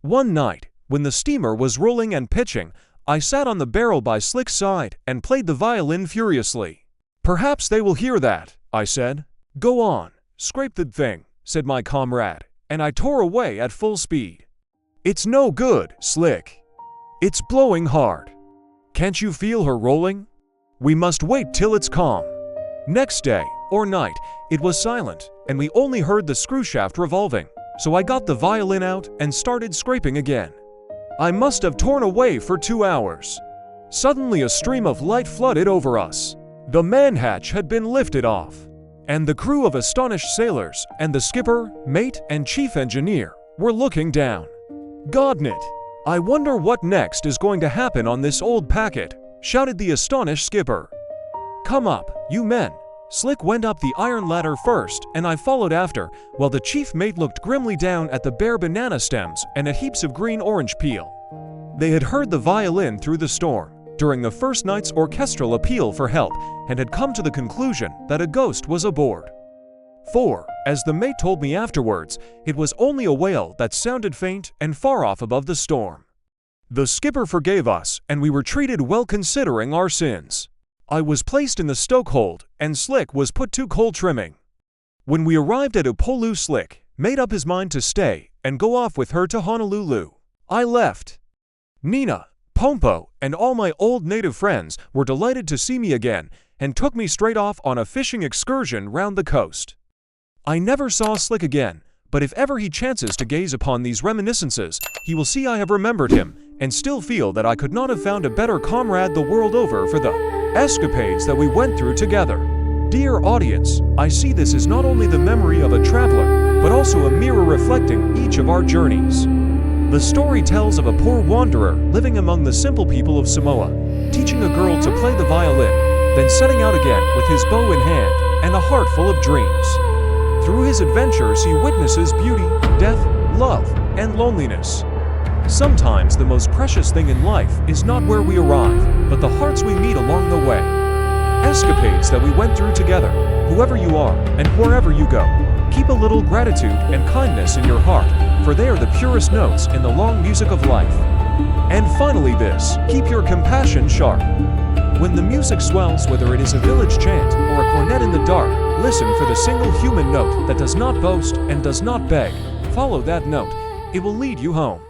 One night, when the steamer was rolling and pitching, I sat on the barrel by Slick's side and played the violin furiously. "Perhaps they will hear that," I said. "Go on, scrape the thing," said my comrade, and I tore away at full speed. "It's no good, Slick. It's blowing hard. Can't you feel her rolling? We must wait till it's calm." Next day, or night, it was silent, and we only heard the screw shaft revolving, so I got the violin out and started scraping again. I must have torn away for 2 hours. Suddenly a stream of light flooded over us. The manhatch had been lifted off, and the crew of astonished sailors and the skipper, mate, and chief engineer were looking down. "Godnit, I wonder what next is going to happen on this old packet," shouted the astonished skipper. "Come up, you men." Slick went up the iron ladder first, and I followed after, while the chief mate looked grimly down at the bare banana stems and at heaps of green orange peel. They had heard the violin through the storm during the first night's orchestral appeal for help, and had come to the conclusion that a ghost was aboard. For, as the mate told me afterwards, it was only a wail that sounded faint and far off above the storm. The skipper forgave us, and we were treated well considering our sins. I was placed in the stokehold, and Slick was put to coal trimming. When we arrived at Upolu, Slick made up his mind to stay and go off with her to Honolulu. I left. Nina, Pompo, and all my old native friends were delighted to see me again and took me straight off on a fishing excursion round the coast. I never saw Slick again, but if ever he chances to gaze upon these reminiscences, he will see I have remembered him and still feel that I could not have found a better comrade the world over for the escapades that we went through together. Dear audience, I see this as not only the memory of a traveler, but also a mirror reflecting each of our journeys. The story tells of a poor wanderer living among the simple people of Samoa, teaching a girl to play the violin, then setting out again with his bow in hand and a heart full of dreams. Through his adventures, he witnesses beauty, death, love, and loneliness. Sometimes the most precious thing in life is not where we arrive, but the hearts we meet along the way. Escapades that we went through together, whoever you are and wherever you go. Keep a little gratitude and kindness in your heart, for they are the purest notes in the long music of life. And finally this, keep your compassion sharp. When the music swells, whether it is a village chant or a cornet in the dark, listen for the single human note that does not boast and does not beg. Follow that note. It will lead you home.